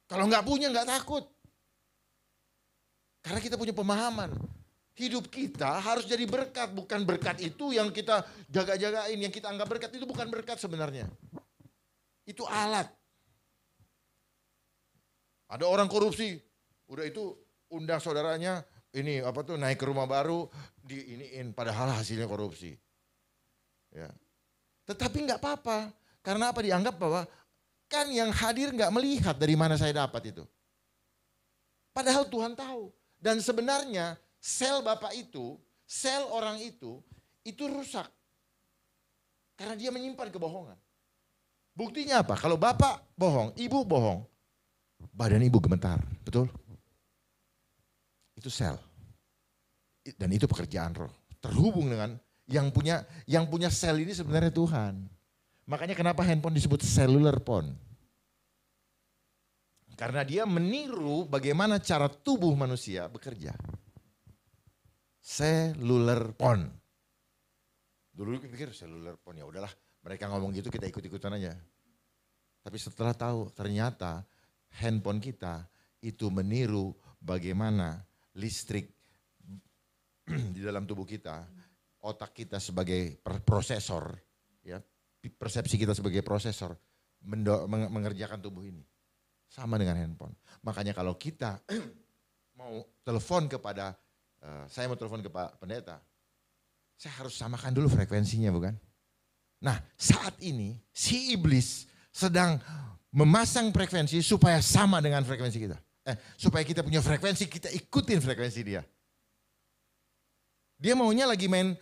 Kalau gak punya gak takut. Karena kita punya pemahaman. Hidup kita harus jadi berkat. Bukan berkat itu yang kita jaga-jagain. Yang kita anggap berkat itu bukan berkat sebenarnya. Itu alat. Ada orang korupsi. Udah itu undang saudaranya ini apa tuh naik ke rumah baru diiniin padahal hasilnya korupsi. Ya. Tetapi nggak apa-apa karena apa dianggap bahwa kan yang hadir nggak melihat dari mana saya dapat itu. Padahal Tuhan tahu dan sebenarnya sel Bapak itu, sel orang itu rusak karena dia menyimpan kebohongan. Buktinya apa? Kalau Bapak bohong, Ibu bohong, badan Ibu gemetar, betul? Itu sel. Dan itu pekerjaan roh. Terhubung dengan yang punya sel ini sebenarnya Tuhan. Makanya kenapa handphone disebut cellular phone. Karena dia meniru bagaimana cara tubuh manusia bekerja. Cellular phone. Dulu pikir cellular phone, ya udahlah, mereka ngomong gitu kita ikut-ikutan aja. Tapi setelah tahu ternyata handphone kita itu meniru bagaimana listrik di dalam tubuh kita, otak kita sebagai prosesor, ya, persepsi kita sebagai prosesor mengerjakan tubuh ini. Sama dengan handphone. Makanya kalau kita mau telepon kepada, saya mau telepon ke Pak Pendeta, saya harus samakan dulu frekuensinya, bukan? Nah, saat ini si iblis sedang memasang frekuensi supaya sama dengan frekuensi kita. Supaya kita punya frekuensi, kita ikutin frekuensi dia. Dia maunya lagi main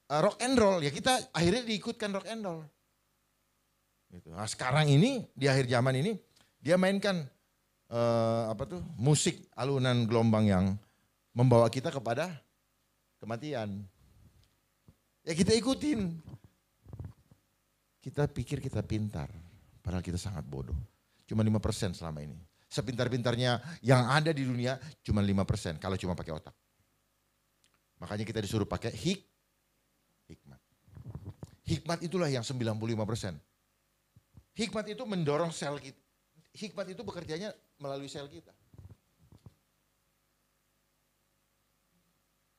rock and roll, ya kita akhirnya diikutkan rock and roll. Gitu. Nah, sekarang ini, di akhir zaman ini, dia mainkan musik alunan gelombang yang membawa kita kepada kematian. Ya kita ikutin. Kita pikir kita pintar, padahal kita sangat bodoh. Cuma 5% selama ini. Sepintar-pintarnya yang ada di dunia cuma 5% kalau cuma pakai otak. Makanya kita disuruh pakai hikmat. Hikmat itulah yang 95%. Hikmat itu mendorong sel kita. Hikmat itu bekerjanya melalui sel kita.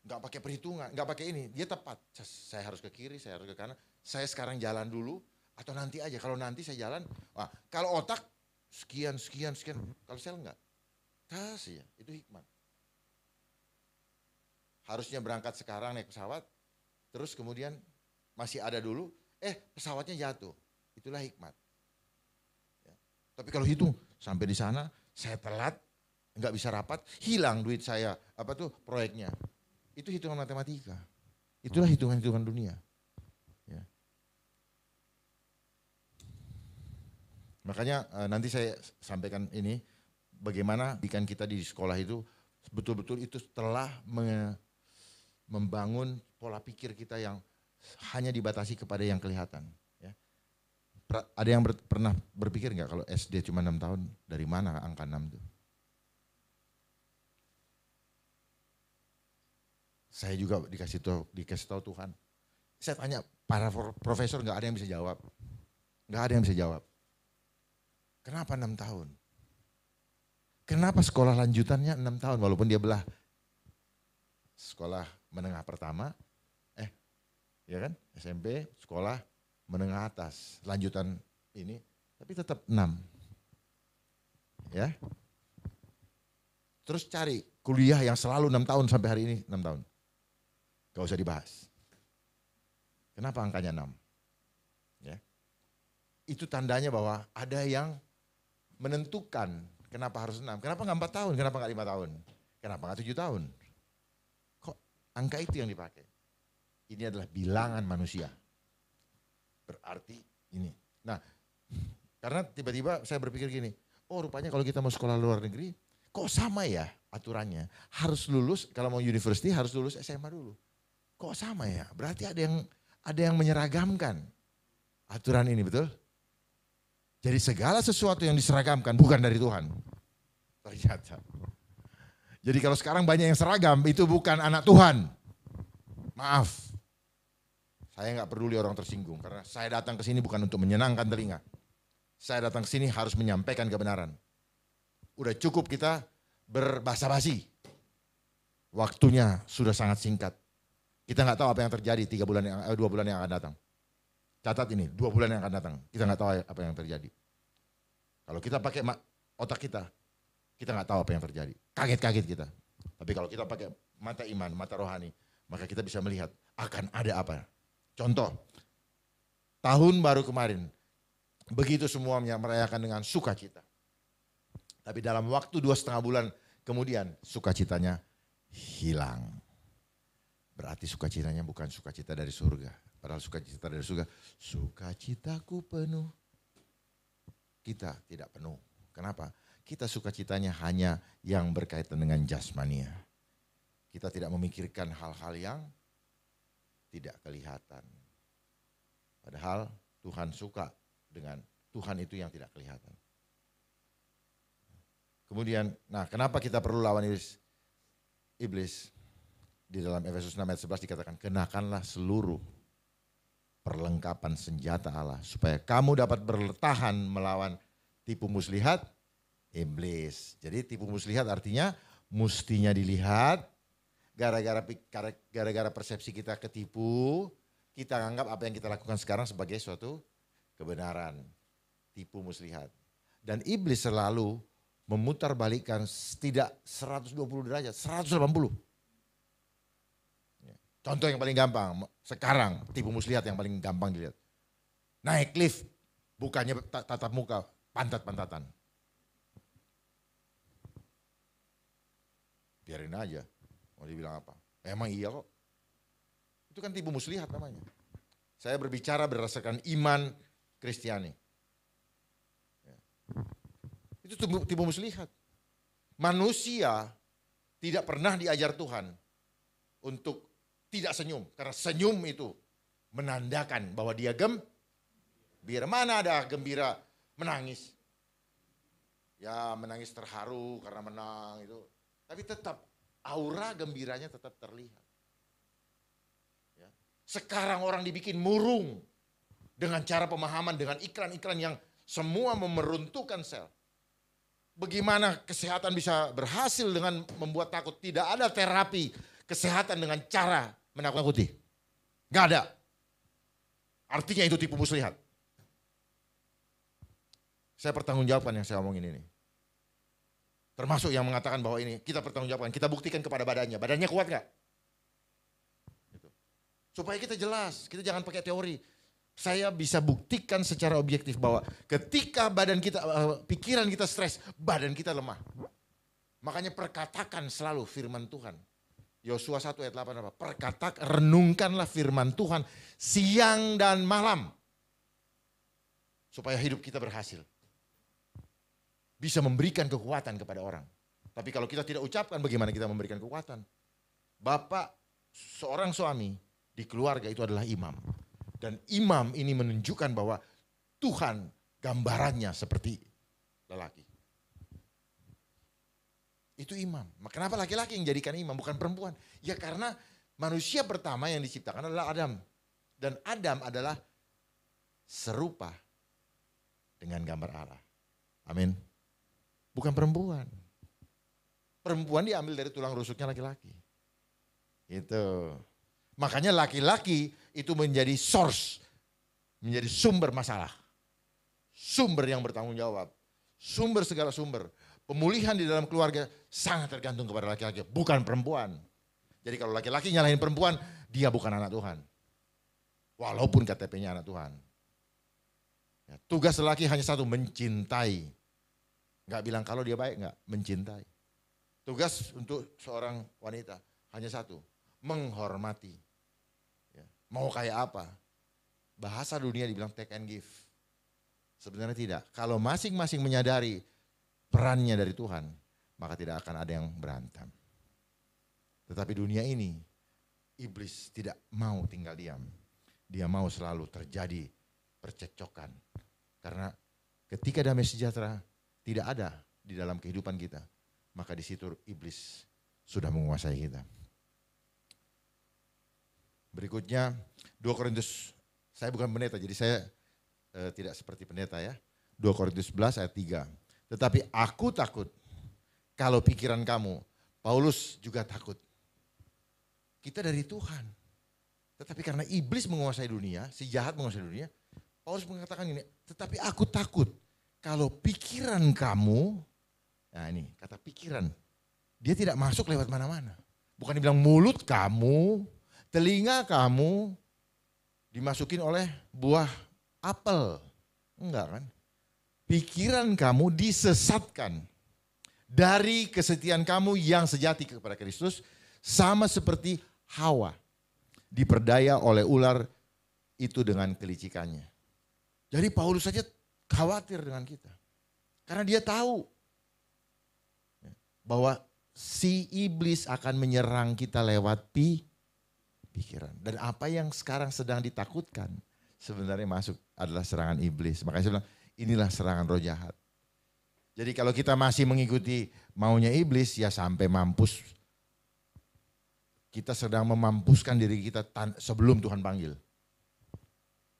Gak pakai perhitungan, gak pakai ini. Dia tepat, saya harus ke kiri, saya harus ke kanan. Saya sekarang jalan dulu, atau nanti aja. Kalau nanti saya jalan, kalau otak sekian. Kalau sel enggak. Ya, itu hikmat. Harusnya berangkat sekarang naik pesawat, terus kemudian masih ada dulu, pesawatnya jatuh. Itulah hikmat. Tapi kalau hitung sampai di sana saya telat, nggak bisa rapat, hilang duit saya, proyeknya. Itu hitungan matematika. Itulah hitungan-hitungan dunia. Ya. Makanya nanti saya sampaikan ini bagaimana ikan kita di sekolah itu betul-betul itu telah membangun pola pikir kita yang hanya dibatasi kepada yang kelihatan. Ada yang pernah berpikir nggak kalau SD cuma 6 tahun, dari mana angka 6 itu? Saya juga dikasih tahu Tuhan. Saya tanya para profesor, nggak ada yang bisa jawab. Nggak ada yang bisa jawab. Kenapa 6 tahun? Kenapa sekolah lanjutannya 6 tahun walaupun dia belah sekolah menengah pertama, ya kan, SMP, sekolah menengah atas, lanjutan ini, tapi tetap 6. Ya. Terus cari kuliah yang selalu 6 tahun sampai hari ini 6 tahun. Gak usah dibahas. Kenapa angkanya 6? Ya. Itu tandanya bahwa ada yang menentukan kenapa harus 6. Kenapa gak 4 tahun, kenapa gak 5 tahun? Kenapa gak 7 tahun? Kok angka itu yang dipakai? Ini adalah bilangan manusia. Berarti ini. Nah, karena tiba-tiba saya berpikir gini, rupanya kalau kita mau sekolah luar negeri, kok sama ya aturannya? Harus lulus, kalau mau university harus lulus SMA dulu. Kok sama ya? Berarti ada yang menyeragamkan aturan ini, betul? Jadi segala sesuatu yang diseragamkan bukan dari Tuhan. Ternyata. Jadi kalau sekarang banyak yang seragam, itu bukan anak Tuhan. Maaf. Saya nggak peduli orang tersinggung karena saya datang ke sini bukan untuk menyenangkan telinga. Saya datang ke sini harus menyampaikan kebenaran. Udah cukup kita berbasa-basi. Waktunya sudah sangat singkat. Kita nggak tahu apa yang terjadi 2 bulan yang akan datang. Catat ini, 2 bulan yang akan datang. Kita nggak tahu apa yang terjadi. Kalau kita pakai otak kita nggak tahu apa yang terjadi. Kaget-kaget kita. Tapi kalau kita pakai mata iman, mata rohani, maka kita bisa melihat akan ada apa. Contoh, tahun baru kemarin, begitu semuanya merayakan dengan sukacita. Tapi dalam waktu 2,5 bulan kemudian sukacitanya hilang. Berarti sukacitanya bukan sukacita dari surga. Padahal sukacita dari surga, sukacitaku penuh. Kita tidak penuh. Kenapa? Kita sukacitanya hanya yang berkaitan dengan jasmania. Kita tidak memikirkan hal-hal yang tidak kelihatan. Padahal Tuhan suka dengan Tuhan itu yang tidak kelihatan. Kemudian, nah kenapa kita perlu lawan iblis? Iblis di dalam Efesus 6 ayat 11 dikatakan, kenakanlah seluruh perlengkapan senjata Allah supaya kamu dapat bertahan melawan tipu muslihat iblis. Jadi tipu muslihat artinya mestinya dilihat, gara-gara persepsi kita ketipu, kita anggap apa yang kita lakukan sekarang sebagai suatu kebenaran. Tipu muslihat. Dan iblis selalu memutarbalikkan tidak 120 derajat, 180. Contoh yang paling gampang, sekarang tipu muslihat yang paling gampang dilihat. Naik lift, bukannya tatap muka, pantat-pantatan. Biarin aja, mau dibilang apa. Emang iya kok. Itu kan tipu muslihat namanya. Saya berbicara berdasarkan iman Kristiani. Itu tipu muslihat. Manusia tidak pernah diajar Tuhan untuk tidak senyum. Karena senyum itu menandakan bahwa dia gembira. Mana ada gembira menangis. Ya menangis terharu karena menang itu. Tapi tetap aura gembiranya tetap terlihat. Ya. Sekarang orang dibikin murung dengan cara pemahaman, dengan iklan-iklan yang semua memeruntuhkan sel. Bagaimana kesehatan bisa berhasil dengan membuat takut? Tidak ada terapi kesehatan dengan cara menakut-nakuti. Gak ada. Artinya itu tipu muslihat. Saya pertanggungjawabkan yang saya omongin ini. Termasuk yang mengatakan bahwa ini kita pertanggungjawabkan, kita buktikan kepada badannya. Badannya kuat gak? Gitu. Supaya kita jelas, kita jangan pakai teori. Saya bisa buktikan secara objektif bahwa ketika badan kita, pikiran kita stres, badan kita lemah. Makanya perkatakan selalu firman Tuhan. Yosua 1 ayat 8 apa? Renungkanlah firman Tuhan siang dan malam. Supaya hidup kita berhasil. Bisa memberikan kekuatan kepada orang. Tapi kalau kita tidak ucapkan, bagaimana kita memberikan kekuatan? Bapak, seorang suami di keluarga itu adalah imam. Dan imam ini menunjukkan bahwa Tuhan gambarannya seperti lelaki. Itu imam. Kenapa laki-laki yang jadikan imam, bukan perempuan? Ya karena manusia pertama yang diciptakan adalah Adam. Dan Adam adalah serupa dengan gambar Allah. Amin. Bukan perempuan. Perempuan diambil dari tulang rusuknya laki-laki. Itu. Makanya laki-laki itu menjadi source, menjadi sumber masalah. Sumber yang bertanggung jawab. Sumber segala sumber. Pemulihan di dalam keluarga sangat tergantung kepada laki-laki, bukan perempuan. Jadi kalau laki-laki nyalahin perempuan, dia bukan anak Tuhan. Walaupun KTP-nya anak Tuhan. Ya, tugas lelaki hanya satu, mencintai. Enggak bilang kalau dia baik, enggak, mencintai. Tugas untuk seorang wanita hanya satu, menghormati. Ya, mau kayak apa? Bahasa dunia dibilang take and give. Sebenarnya tidak. Kalau masing-masing menyadari perannya dari Tuhan, maka tidak akan ada yang berantem. Tetapi dunia ini, iblis tidak mau tinggal diam. Dia mau selalu terjadi percekcokan. Karena ketika damai sejahtera tidak ada di dalam kehidupan kita, maka di situ iblis sudah menguasai kita. Berikutnya 2 Korintus, saya bukan pendeta jadi saya tidak seperti pendeta ya. 2 Korintus 11 ayat 3. Tetapi aku takut kalau pikiran kamu, Paulus juga takut. Kita dari Tuhan. Tetapi karena iblis menguasai dunia, si jahat menguasai dunia, Paulus mengatakan ini, tetapi aku takut kalau pikiran kamu, nah ini kata pikiran, dia tidak masuk lewat mana-mana. Bukan dibilang mulut kamu, telinga kamu dimasukin oleh buah apel. Enggak kan? Pikiran kamu disesatkan dari kesetiaan kamu yang sejati kepada Kristus, sama seperti Hawa diperdaya oleh ular itu dengan kelicikannya. Jadi Paulus saja khawatir dengan kita. Karena dia tahu bahwa si iblis akan menyerang kita lewat pikiran. Dan apa yang sekarang sedang ditakutkan sebenarnya masuk adalah serangan iblis. Makanya saya bilang inilah serangan roh jahat. Jadi kalau kita masih mengikuti maunya iblis, ya sampai mampus. Kita sedang memampuskan diri kita sebelum Tuhan panggil.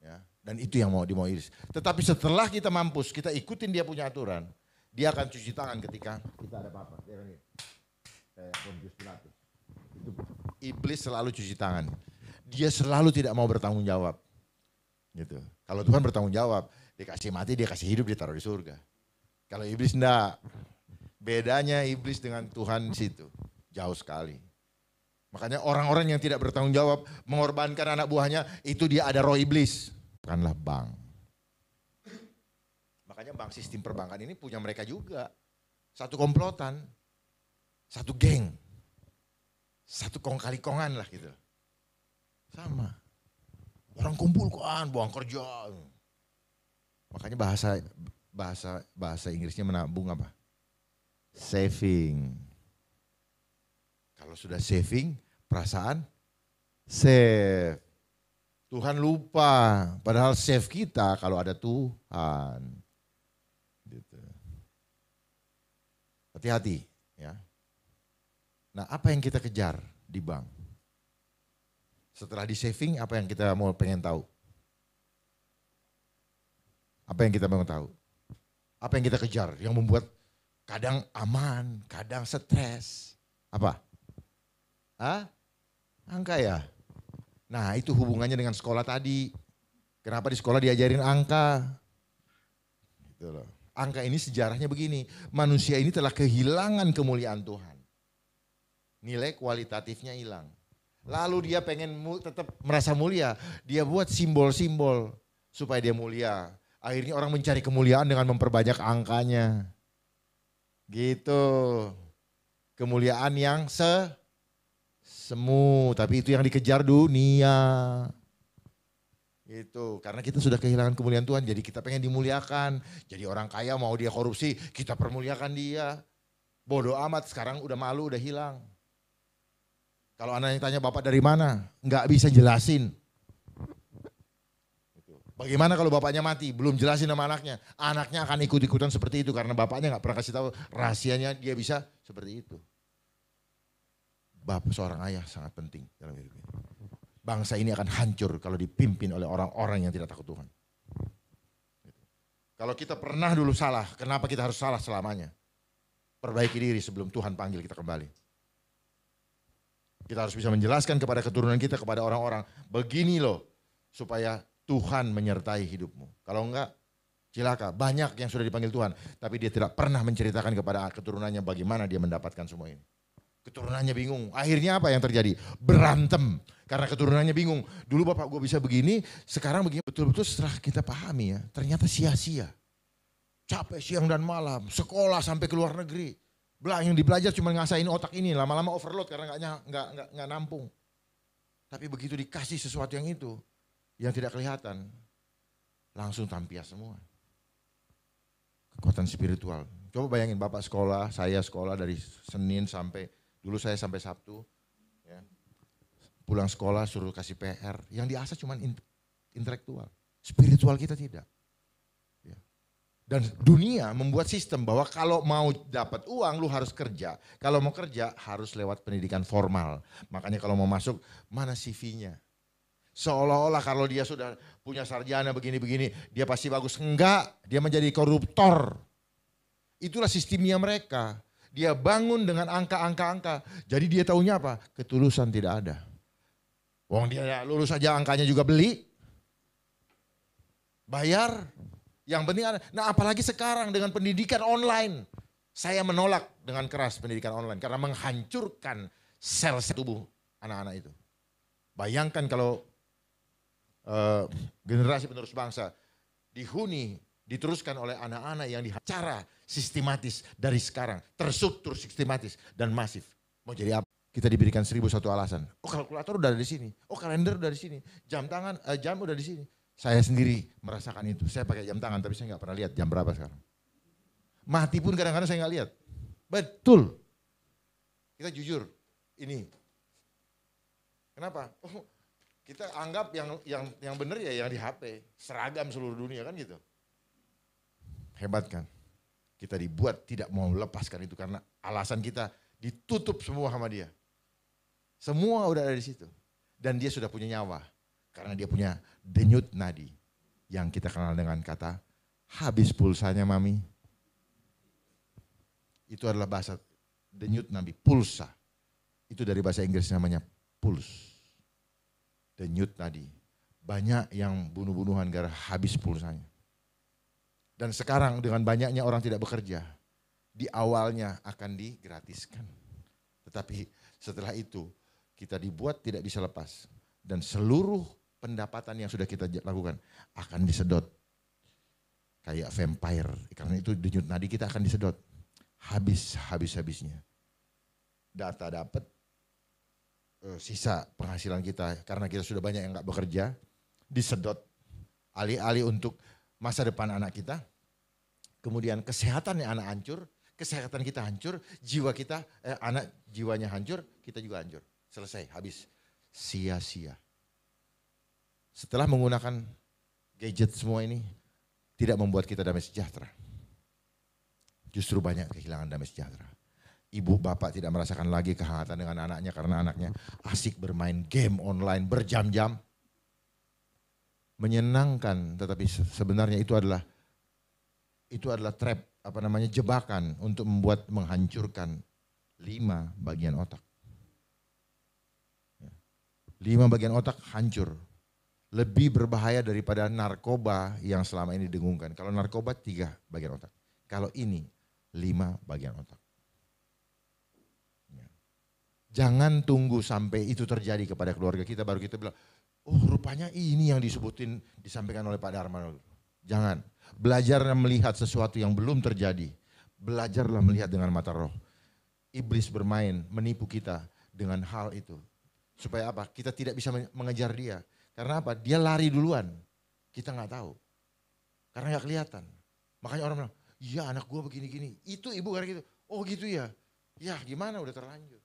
Ya, dan itu yang mau iblis. Tetapi setelah kita mampus, kita ikutin dia punya aturan. Dia akan cuci tangan ketika kita ada apa-apa. Dia akan gitu. Kayak Pontius Pilatus. Itu iblis selalu cuci tangan. Dia selalu tidak mau bertanggung jawab. Gitu. Kalau Tuhan bertanggung jawab, dikasih mati, dia kasih hidup, ditaruh di surga. Kalau iblis enggak. Bedanya iblis dengan Tuhan di situ jauh sekali. Makanya orang-orang yang tidak bertanggung jawab mengorbankan anak buahnya, itu dia ada roh iblis. Bukanlah bank. Makanya bank sistem perbankan ini punya mereka juga. Satu komplotan, satu geng, satu kong-kali-kongan lah gitu. Sama. Orang kumpulkan, buang kerja. Makanya bahasa Inggrisnya menabung apa? Saving. Kalau sudah saving, perasaan save. Tuhan lupa, padahal save kita kalau ada Tuhan. Gitu. Hati-hati ya. Nah, apa yang kita kejar di bank? Setelah di saving, apa yang kita mau pengen tahu? Apa yang kita mau tahu? Apa yang kita kejar? Yang membuat kadang aman, kadang stres. Apa? Angka ya? Nah, itu hubungannya dengan sekolah tadi. Kenapa di sekolah diajarin angka? Gitu loh. Angka ini sejarahnya begini. Manusia ini telah kehilangan kemuliaan Tuhan. Nilai kualitatifnya hilang. Lalu dia pengen tetap merasa mulia. Dia buat simbol-simbol supaya dia mulia. Akhirnya orang mencari kemuliaan dengan memperbanyak angkanya. Gitu. Kemuliaan yang semu, tapi itu yang dikejar dunia. Gitu. Karena kita sudah kehilangan kemuliaan Tuhan, jadi kita pengen dimuliakan. Jadi orang kaya mau dia korupsi, kita permuliakan dia. Bodoh amat, sekarang udah malu, udah hilang. Kalau anaknya tanya bapak dari mana, nggak bisa jelasin. Bagaimana kalau bapaknya mati, belum jelasin sama anaknya. Anaknya akan ikut-ikutan seperti itu karena bapaknya nggak pernah kasih tahu rahasianya dia bisa seperti itu. Bapak seorang ayah sangat penting dalam hidup ini. Bangsa ini akan hancur kalau dipimpin oleh orang-orang yang tidak takut Tuhan. Kalau kita pernah dulu salah, kenapa kita harus salah selamanya? Perbaiki diri sebelum Tuhan panggil kita kembali. Kita harus bisa menjelaskan kepada keturunan kita, kepada orang-orang, begini loh, supaya Tuhan menyertai hidupmu. Kalau enggak, cilaka. Banyak yang sudah dipanggil Tuhan, tapi dia tidak pernah menceritakan kepada keturunannya bagaimana dia mendapatkan semua ini. Keturunannya bingung. Akhirnya apa yang terjadi? Berantem. Karena keturunannya bingung. Dulu bapak gue bisa begini, sekarang begini. Betul-betul setelah kita pahami ya, ternyata sia-sia. Capek siang dan malam, sekolah sampai ke luar negeri. Yang dibelajar cuma ngasain otak ini, lama-lama overload karena nggak nampung. Tapi begitu dikasih sesuatu yang itu, yang tidak kelihatan, langsung tampias semua. Kekuatan spiritual. Coba bayangin bapak sekolah, saya sekolah dari Senin sampai, dulu saya sampai Sabtu. Ya. Pulang sekolah suruh kasih PR, yang diasah cuma intelektual. Spiritual kita tidak. Ya. Dan dunia membuat sistem bahwa kalau mau dapat uang lu harus kerja. Kalau mau kerja harus lewat pendidikan formal. Makanya kalau mau masuk, mana CV-nya? Seolah-olah kalau dia sudah punya sarjana begini-begini, dia pasti bagus. Enggak, dia menjadi koruptor. Itulah sistemnya mereka. Dia bangun dengan angka-angka-angka. Jadi dia taunya apa? Ketulusan tidak ada. Wong dia lulus saja angkanya juga beli. Bayar. Yang penting ada. Nah apalagi sekarang dengan pendidikan online. Saya menolak dengan keras pendidikan online. Karena menghancurkan sel tubuh anak-anak itu. Bayangkan kalau generasi penerus bangsa dihuni, diteruskan oleh anak-anak yang cara sistematis dari sekarang. Terstruktur sistematis dan masif. Mau jadi apa? Kita diberikan 1001 alasan. Oh kalkulator udah ada di sini. Oh kalender udah di sini. Jam tangan, jam udah di sini. Saya sendiri merasakan itu. Saya pakai jam tangan tapi saya nggak pernah lihat jam berapa sekarang. Mati pun kadang-kadang saya nggak lihat. Betul. Kita jujur. Ini. Kenapa? Oh, kita anggap yang benar ya yang di HP. Seragam seluruh dunia kan gitu. Hebat kan? Kita dibuat tidak mau lepaskan itu karena alasan kita ditutup semua sama dia. Semua udah ada di situ. Dan dia sudah punya nyawa. Karena dia punya denyut nadi. Yang kita kenal dengan kata habis pulsanya mami. Itu adalah bahasa denyut nadi, pulsa. Itu dari bahasa Inggris namanya pulse. Denyut nadi. Banyak yang bunuh-bunuhan gara habis pulsanya. Dan sekarang dengan banyaknya orang tidak bekerja, di awalnya akan digratiskan. Tetapi setelah itu kita dibuat tidak bisa lepas. Dan seluruh pendapatan yang sudah kita lakukan akan disedot. Kayak vampire, karena itu denyut nadi kita akan disedot. Habis-habisnya. Data dapat, sisa penghasilan kita karena kita sudah banyak yang gak bekerja, disedot. Alih-alih untuk masa depan anak kita, kemudian kesehatannya anak hancur, kesehatan kita hancur, jiwa kita, anak jiwanya hancur, kita juga hancur. Selesai, habis, sia-sia. Setelah menggunakan gadget semua ini, tidak membuat kita damai sejahtera. Justru banyak kehilangan damai sejahtera. Ibu bapak tidak merasakan lagi kehangatan dengan anaknya karena anaknya asik bermain game online berjam-jam. Menyenangkan, tetapi sebenarnya itu adalah trap, jebakan untuk menghancurkan 5 bagian otak. 5 bagian otak hancur. Lebih berbahaya daripada narkoba yang selama ini didengungkan. Kalau narkoba 3 bagian otak. Kalau ini 5 bagian otak. Jangan tunggu sampai itu terjadi kepada keluarga kita baru kita bilang, oh rupanya ini yang disampaikan oleh Pak Darman. Jangan. Belajarlah melihat sesuatu yang belum terjadi. Belajarlah melihat dengan mata roh. Iblis bermain, menipu kita dengan hal itu. Supaya apa? Kita tidak bisa mengejar dia. Karena apa? Dia lari duluan. Kita nggak tahu. Karena nggak kelihatan. Makanya orang bilang, iya anak gua begini-gini. Itu ibu karena gitu. Oh gitu ya. Ya gimana udah terlanjur.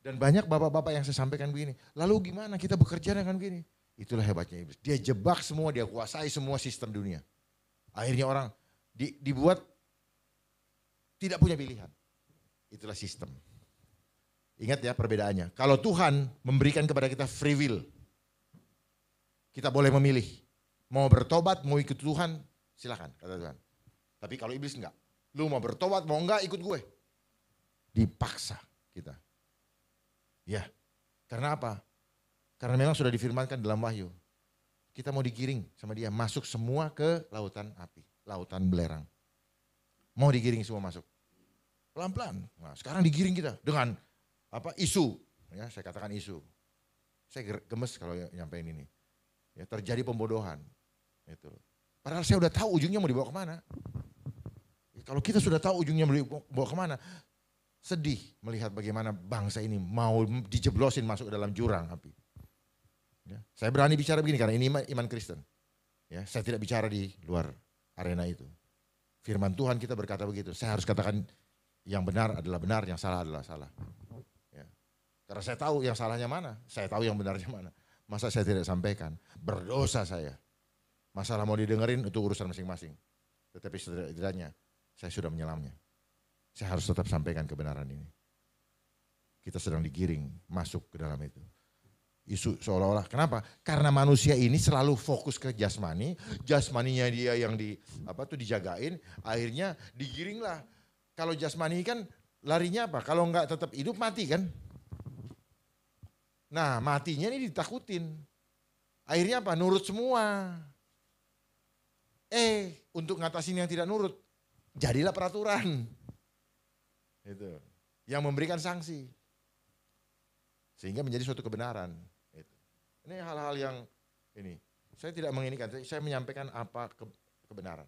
Dan banyak bapak-bapak yang saya sampaikan begini. Lalu gimana kita bekerja dengan begini? Itulah hebatnya iblis. Dia jebak semua, dia kuasai semua sistem dunia. Akhirnya orang dibuat tidak punya pilihan. Itulah sistem. Ingat ya perbedaannya. Kalau Tuhan memberikan kepada kita free will. Kita boleh memilih. Mau bertobat, mau ikut Tuhan, silakan kata Tuhan. Tapi kalau iblis enggak. Lu mau bertobat, mau enggak ikut gue. Dipaksa kita. Ya, karena apa? Karena memang sudah difirmankan dalam Wahyu. Kita mau digiring sama dia, masuk semua ke lautan api, lautan belerang. Mau digiring semua masuk. Pelan-pelan. Nah, sekarang digiring kita dengan isu. Ya, saya katakan isu. Saya gemes kalau nyampein ini. Ya, terjadi pembodohan. Itu. Padahal saya udah tahu ujungnya mau dibawa kemana. Ya, kalau kita sudah tahu ujungnya mau dibawa kemana, sedih melihat bagaimana bangsa ini mau dijeblosin masuk ke dalam jurang api. Ya, saya berani bicara begini karena ini iman Kristen. Ya, saya tidak bicara di luar arena itu. Firman Tuhan kita berkata begitu. Saya harus katakan yang benar adalah benar, yang salah adalah salah. Ya. Karena saya tahu yang salahnya mana, saya tahu yang benarnya mana. Masa saya tidak sampaikan? Berdosa saya. Masalah mau didengerin itu urusan masing-masing. Tetapi setidaknya saya sudah menyelamnya. Saya harus tetap sampaikan kebenaran ini. Kita sedang digiring masuk ke dalam itu. Isu seolah-olah, kenapa? Karena manusia ini selalu fokus ke jasmani, jasmaninya dia yang dijagain, akhirnya digiringlah. Kalau jasmani kan larinya apa? Kalau enggak tetap hidup mati kan? Nah matinya ini ditakutin. Akhirnya apa? Nurut semua. Untuk ngatasin yang tidak nurut, jadilah peraturan. Itu yang memberikan sanksi sehingga menjadi suatu kebenaran. Ini hal-hal yang ini saya tidak menginginkan, saya menyampaikan apa kebenaran.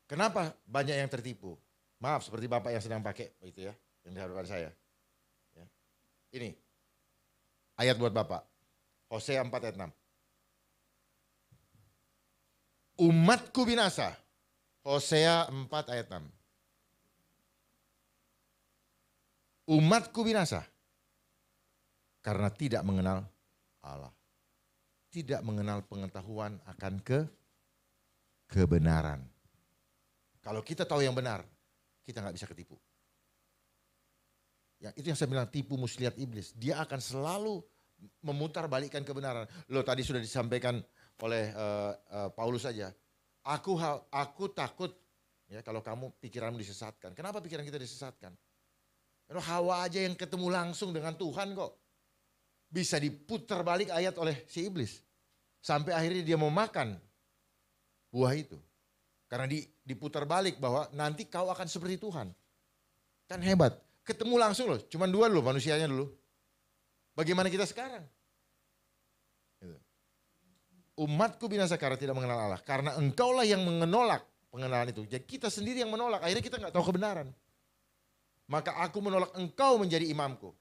Kenapa banyak yang tertipu? Maaf, seperti bapak yang sedang pakai itu ya, yang di hadapan saya. Ya. Ini ayat buat bapak, Hosea 4 ayat 6. Umatku binasa. Hosea 4 ayat 6. Umatku binasa karena tidak mengenal Allah. Tidak mengenal pengetahuan akan kebenaran. Kalau kita tahu yang benar, kita nggak bisa ketipu. Ya, itu yang saya bilang tipu muslihat iblis. Dia akan selalu memutar balikkan kebenaran. Loh, tadi sudah disampaikan oleh Paulus saja. Aku takut ya kalau kamu pikiranmu disesatkan. Kenapa pikiran kita disesatkan? Karena Hawa aja yang ketemu langsung dengan Tuhan kok. Bisa diputar balik ayat oleh si iblis. Sampai akhirnya dia mau makan buah itu. Karena diputar balik bahwa nanti kau akan seperti Tuhan. Kan hebat. Ketemu langsung loh, cuman dua loh manusianya dulu. Bagaimana kita sekarang? Gitu. Umatku binasa karena tidak mengenal Allah. Karena engkaulah yang menolak pengenalan itu. Jadi kita sendiri yang menolak, akhirnya kita gak tahu kebenaran. Maka aku menolak engkau menjadi imamku.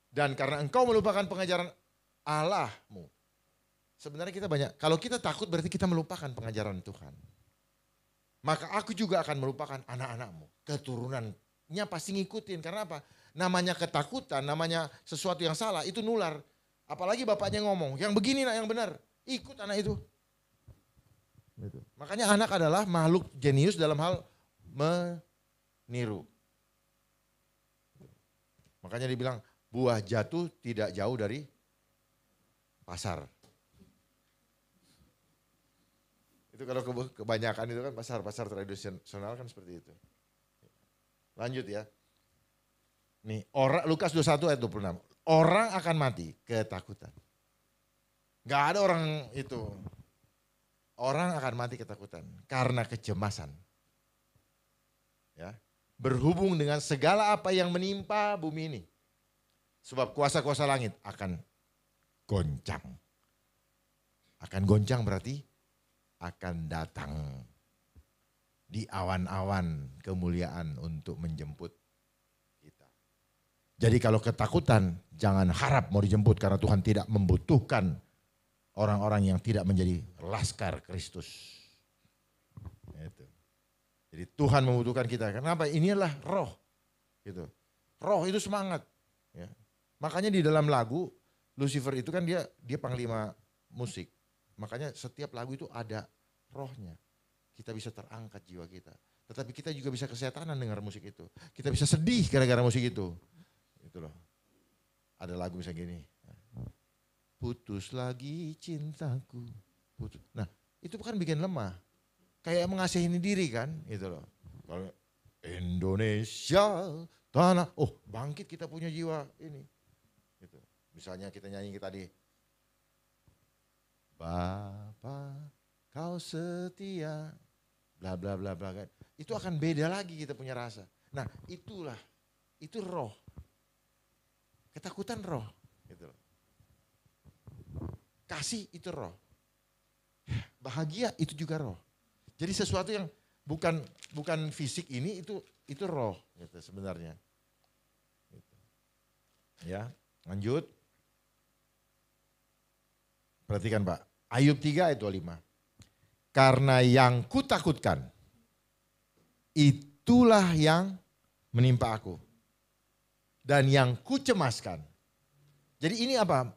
Dan karena engkau melupakan pengajaran Allahmu. Sebenarnya kita banyak, kalau kita takut berarti kita melupakan pengajaran Tuhan. Maka aku juga akan melupakan anak-anakmu. Keturunannya pasti ngikutin. Karena apa? Namanya ketakutan, namanya sesuatu yang salah, itu nular. Apalagi bapaknya ngomong, yang begini nak yang benar. Ikut anak itu. Makanya anak adalah makhluk jenius dalam hal meniru. Makanya dibilang buah jatuh tidak jauh dari pasar. Itu kalau kebanyakan itu kan pasar tradisional kan seperti itu. Lanjut ya. Nih, Lukas 21 ayat 26. Orang akan mati ketakutan. Gak ada orang itu. Orang akan mati ketakutan karena kecemasan. Ya. Berhubung dengan segala apa yang menimpa bumi ini. Sebab kuasa-kuasa langit akan goncang. Akan goncang berarti akan datang di awan-awan kemuliaan untuk menjemput kita. Jadi kalau ketakutan jangan harap mau dijemput karena Tuhan tidak membutuhkan orang-orang yang tidak menjadi laskar Kristus. Itu. Jadi Tuhan membutuhkan kita. Kenapa? Inilah roh. Gitu. Roh itu semangat. Ya. Makanya di dalam lagu Lucifer itu kan dia panglima musik. Makanya setiap lagu itu ada rohnya. Kita bisa terangkat jiwa kita. Tetapi kita juga bisa kesetanan dengar musik itu. Kita bisa sedih gara-gara musik itu. Itu loh. Ada lagu misalnya gini. Putus lagi cintaku. Putus. Nah itu bukan bikin lemah. Kayak mengasihani diri kan. Itu loh. Kalau Indonesia tanah. Oh bangkit kita punya jiwa ini. Gitu. Misalnya kita nyanyi tadi. Bapa kau setia, bla bla bla bla kan. Itu akan beda lagi kita punya rasa. Nah itulah, itu roh. Ketakutan roh. Gitu. Kasih itu roh. Bahagia itu juga roh. Jadi sesuatu yang bukan fisik ini itu roh gitu sebenarnya. Gitu. Ya, lanjut. Perhatikan Pak. Ayub 3 ayat 25. Karena yang kutakutkan, itulah yang menimpa aku. Dan yang kucemaskan. Jadi ini apa?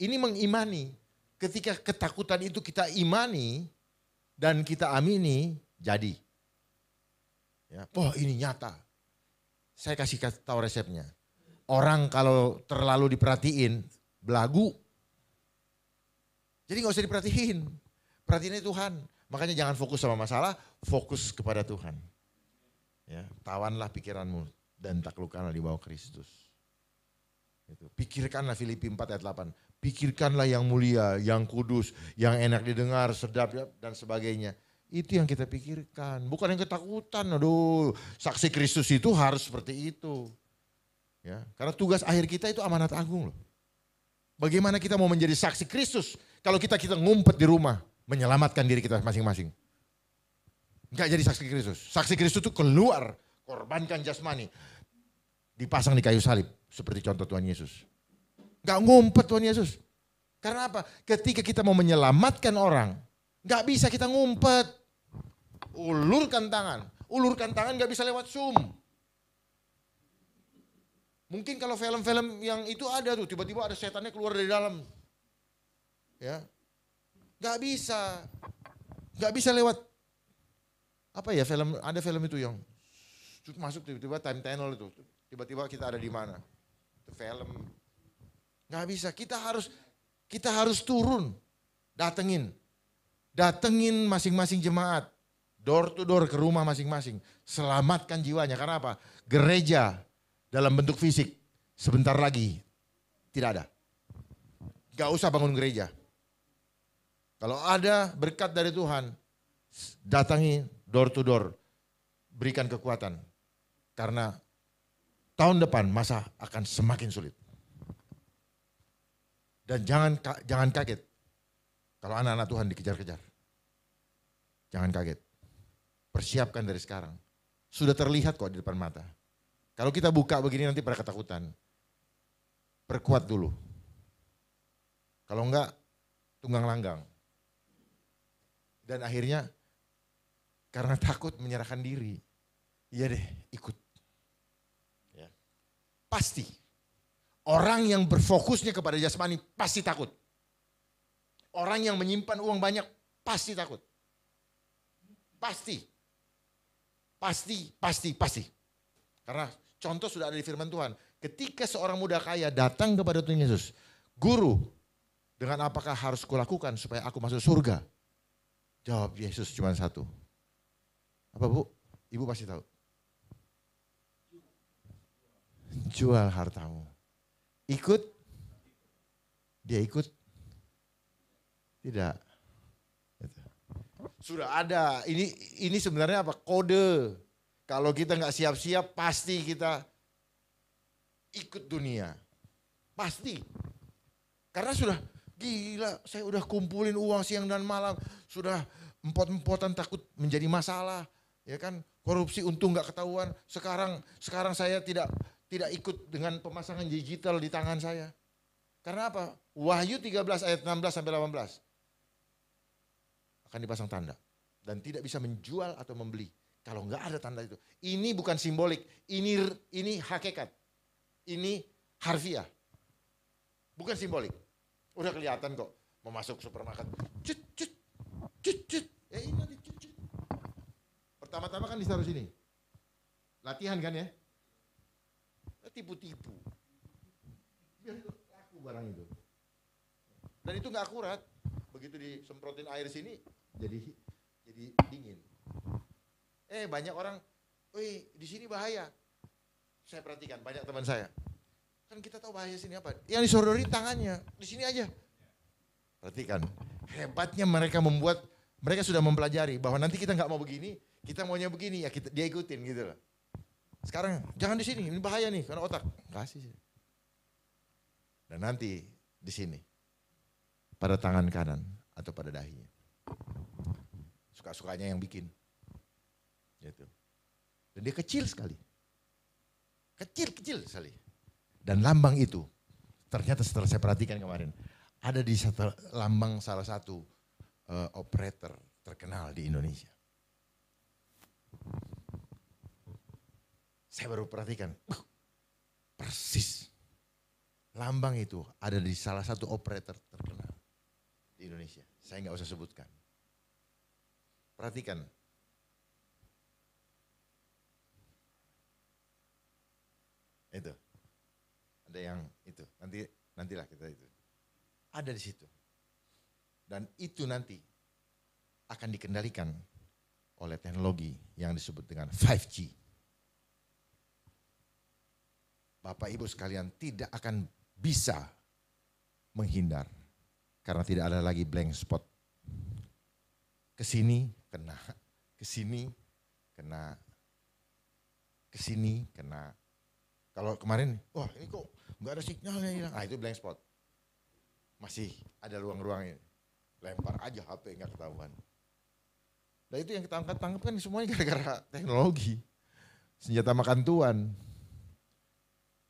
Ini mengimani. Ketika ketakutan itu kita imani dan kita amini, jadi. Ya, oh ini nyata. Saya kasih tahu resepnya. Orang kalau terlalu diperhatiin, belagu. Jadi gak usah diperhatiin. Perhatiinnya Tuhan. Makanya jangan fokus sama masalah, fokus kepada Tuhan. Ya, tawanlah pikiranmu dan taklukkanlah di bawah Kristus. Gitu. Pikirkanlah Filipi 4 ayat 8. Pikirkanlah yang mulia, yang kudus, yang enak didengar, sedap dan sebagainya. Itu yang kita pikirkan. Bukan yang ketakutan. Aduh, saksi Kristus itu harus seperti itu. Ya, karena tugas akhir kita itu amanat agung loh. Bagaimana kita mau menjadi saksi Kristus kalau kita ngumpet di rumah menyelamatkan diri kita masing-masing. Enggak jadi saksi Kristus. Saksi Kristus itu keluar, korbankan jasmani, dipasang di kayu salib seperti contoh Tuhan Yesus. Enggak ngumpet Tuhan Yesus. Karena apa? Ketika kita mau menyelamatkan orang, enggak bisa kita ngumpet. Ulurkan tangan. Ulurkan tangan enggak bisa lewat Zoom. Mungkin kalau film-film yang itu ada tuh, tiba-tiba ada setannya keluar dari dalam. Ya, gak bisa. Gak bisa lewat, apa ya film, ada film itu yang masuk tiba-tiba time tunnel itu. Tiba-tiba kita ada di mana. Itu film. Gak bisa, kita harus turun. Datengin masing-masing jemaat. Door to door ke rumah masing-masing. Selamatkan jiwanya, karena apa? Gereja dalam bentuk fisik sebentar lagi tidak ada. Gak usah bangun gereja. Kalau ada berkat dari Tuhan, datangi door to door, berikan kekuatan. Karena tahun depan masa akan semakin sulit. Dan jangan kaget kalau anak-anak Tuhan dikejar-kejar. Jangan kaget. Persiapkan dari sekarang. Sudah terlihat kok di depan mata. Kalau kita buka begini nanti pada ketakutan. Perkuat dulu. Kalau enggak, tunggang langgang. Dan akhirnya karena takut menyerahkan diri. Iya deh, ikut. Ya. Pasti. Orang yang berfokusnya kepada jasmani pasti takut. Orang yang menyimpan uang banyak pasti takut. Pasti. Karena contoh sudah ada di firman Tuhan. Ketika seorang muda kaya datang kepada Tuhan Yesus. Guru, dengan apakah harus kulakukan supaya aku masuk surga? Jawab Yesus cuma satu. Apa Bu? Ibu pasti tahu. Jual hartamu. Ikut? Dia ikut? Tidak. Sudah ada. Ini sebenarnya apa? Kode. Kalau kita nggak siap-siap pasti kita ikut dunia. Pasti. Karena sudah gila, saya udah kumpulin uang siang dan malam, sudah empot-empotan takut menjadi masalah, ya kan? Korupsi untung nggak ketahuan. Sekarang saya tidak ikut dengan pemasangan digital di tangan saya. Karena apa? Wahyu 13 ayat 16 sampai 18 akan dipasang tanda dan tidak bisa menjual atau membeli kalau nggak ada tanda itu. Ini bukan simbolik, ini hakikat, ini harfiah, bukan simbolik. Udah kelihatan kok, mau masuk supermarket, cut. Ini nanti cut. Pertama-tama kan ditaruh sini, latihan kan ya, tipu-tipu, biar itu laku barang itu. Dan itu nggak akurat, begitu disemprotin air sini, jadi dingin. Banyak orang, di sini bahaya. Saya perhatikan banyak teman saya. Kan kita tahu bahaya sini apa? Yang disodori tangannya, di sini aja. Perhatikan, hebatnya mereka sudah mempelajari bahwa nanti kita nggak mau begini, kita maunya begini ya dia ikutin gitu loh. Sekarang jangan di sini, ini bahaya nih karena otak. Kasih. Dan nanti di sini pada tangan kanan atau pada dahinya. Suka-sukanya yang bikin. Gitu. Dan dia kecil sekali. Kecil sekali. Dan lambang itu ternyata setelah saya perhatikan kemarin ada di lambang salah satu operator terkenal di Indonesia. Saya baru perhatikan, persis lambang itu ada di salah satu operator terkenal di Indonesia. Saya nggak usah sebutkan. Perhatikan. Itu. Ada yang itu, nantilah kita itu. Ada di situ. Dan itu nanti akan dikendalikan oleh teknologi yang disebut dengan 5G. Bapak Ibu sekalian tidak akan bisa menghindar karena tidak ada lagi blank spot. Kesini kena, kesini kena, kesini kena. Kalau kemarin, wah ini kok nggak ada sinyalnya hilang. Itu blank spot. Masih ada ruang-ruang ini. Lempar aja HP nggak ketahuan. Nah itu yang kita tangkap kan semuanya gara-gara teknologi. Senjata makan tuan.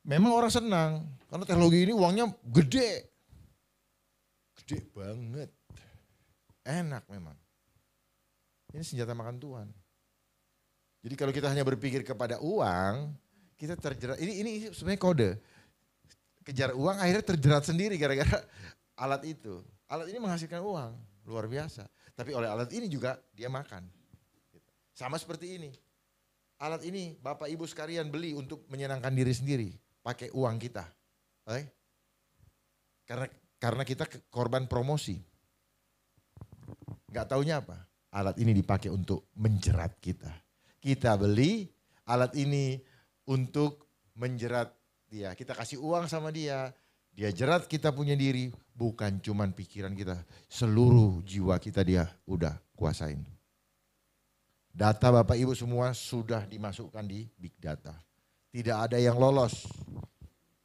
Memang orang senang karena teknologi ini uangnya gede. Gede banget. Enak memang. Ini senjata makan tuan. Jadi kalau kita hanya berpikir kepada uang, kita terjerat. Ini sebenarnya kode. Kejar uang akhirnya terjerat sendiri gara-gara alat itu. Alat ini menghasilkan uang, luar biasa. Tapi oleh alat ini juga dia makan. Sama seperti ini. Alat ini Bapak Ibu sekalian beli untuk menyenangkan diri sendiri. Pakai uang kita. Karena kita korban promosi. Gak taunya apa? Alat ini dipakai untuk menjerat kita. Kita beli alat ini untuk menjerat dia. Kita kasih uang sama dia. Dia jerat kita punya diri. Bukan cuman pikiran kita. Seluruh jiwa kita dia udah kuasain. Data Bapak Ibu semua sudah dimasukkan di big data. Tidak ada yang lolos.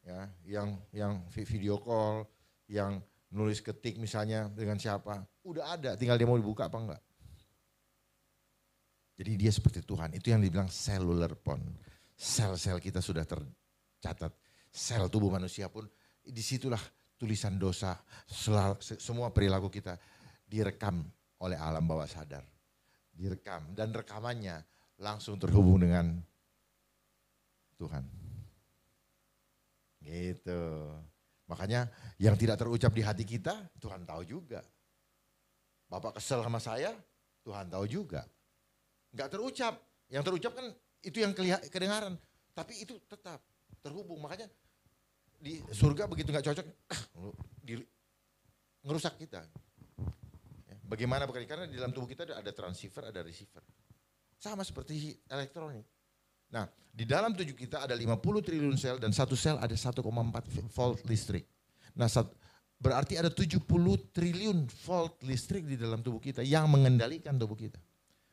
Ya, yang video call, yang nulis ketik misalnya dengan siapa. Udah ada, tinggal dia mau dibuka apa enggak. Jadi dia seperti Tuhan. Itu yang dibilang cellular bond. Sel-sel kita sudah tercatat. Sel tubuh manusia pun disitulah tulisan dosa, semua perilaku kita direkam oleh alam bawah sadar. Direkam dan rekamannya langsung terhubung dengan Tuhan. Gitu. Makanya yang tidak terucap di hati kita, Tuhan tahu juga. Bapak kesel sama saya, Tuhan tahu juga. Enggak terucap. Yang terucap kan itu yang kedengaran. Tapi itu tetap terhubung. Makanya di surga begitu enggak cocok, ngerusak kita. Bagaimana bukan? Karena di dalam tubuh kita ada transceiver, ada receiver. Sama seperti elektronik. Nah, di dalam tubuh kita ada 50 triliun sel dan satu sel ada 1,4 volt listrik. Nah, berarti ada 70 triliun volt listrik di dalam tubuh kita yang mengendalikan tubuh kita.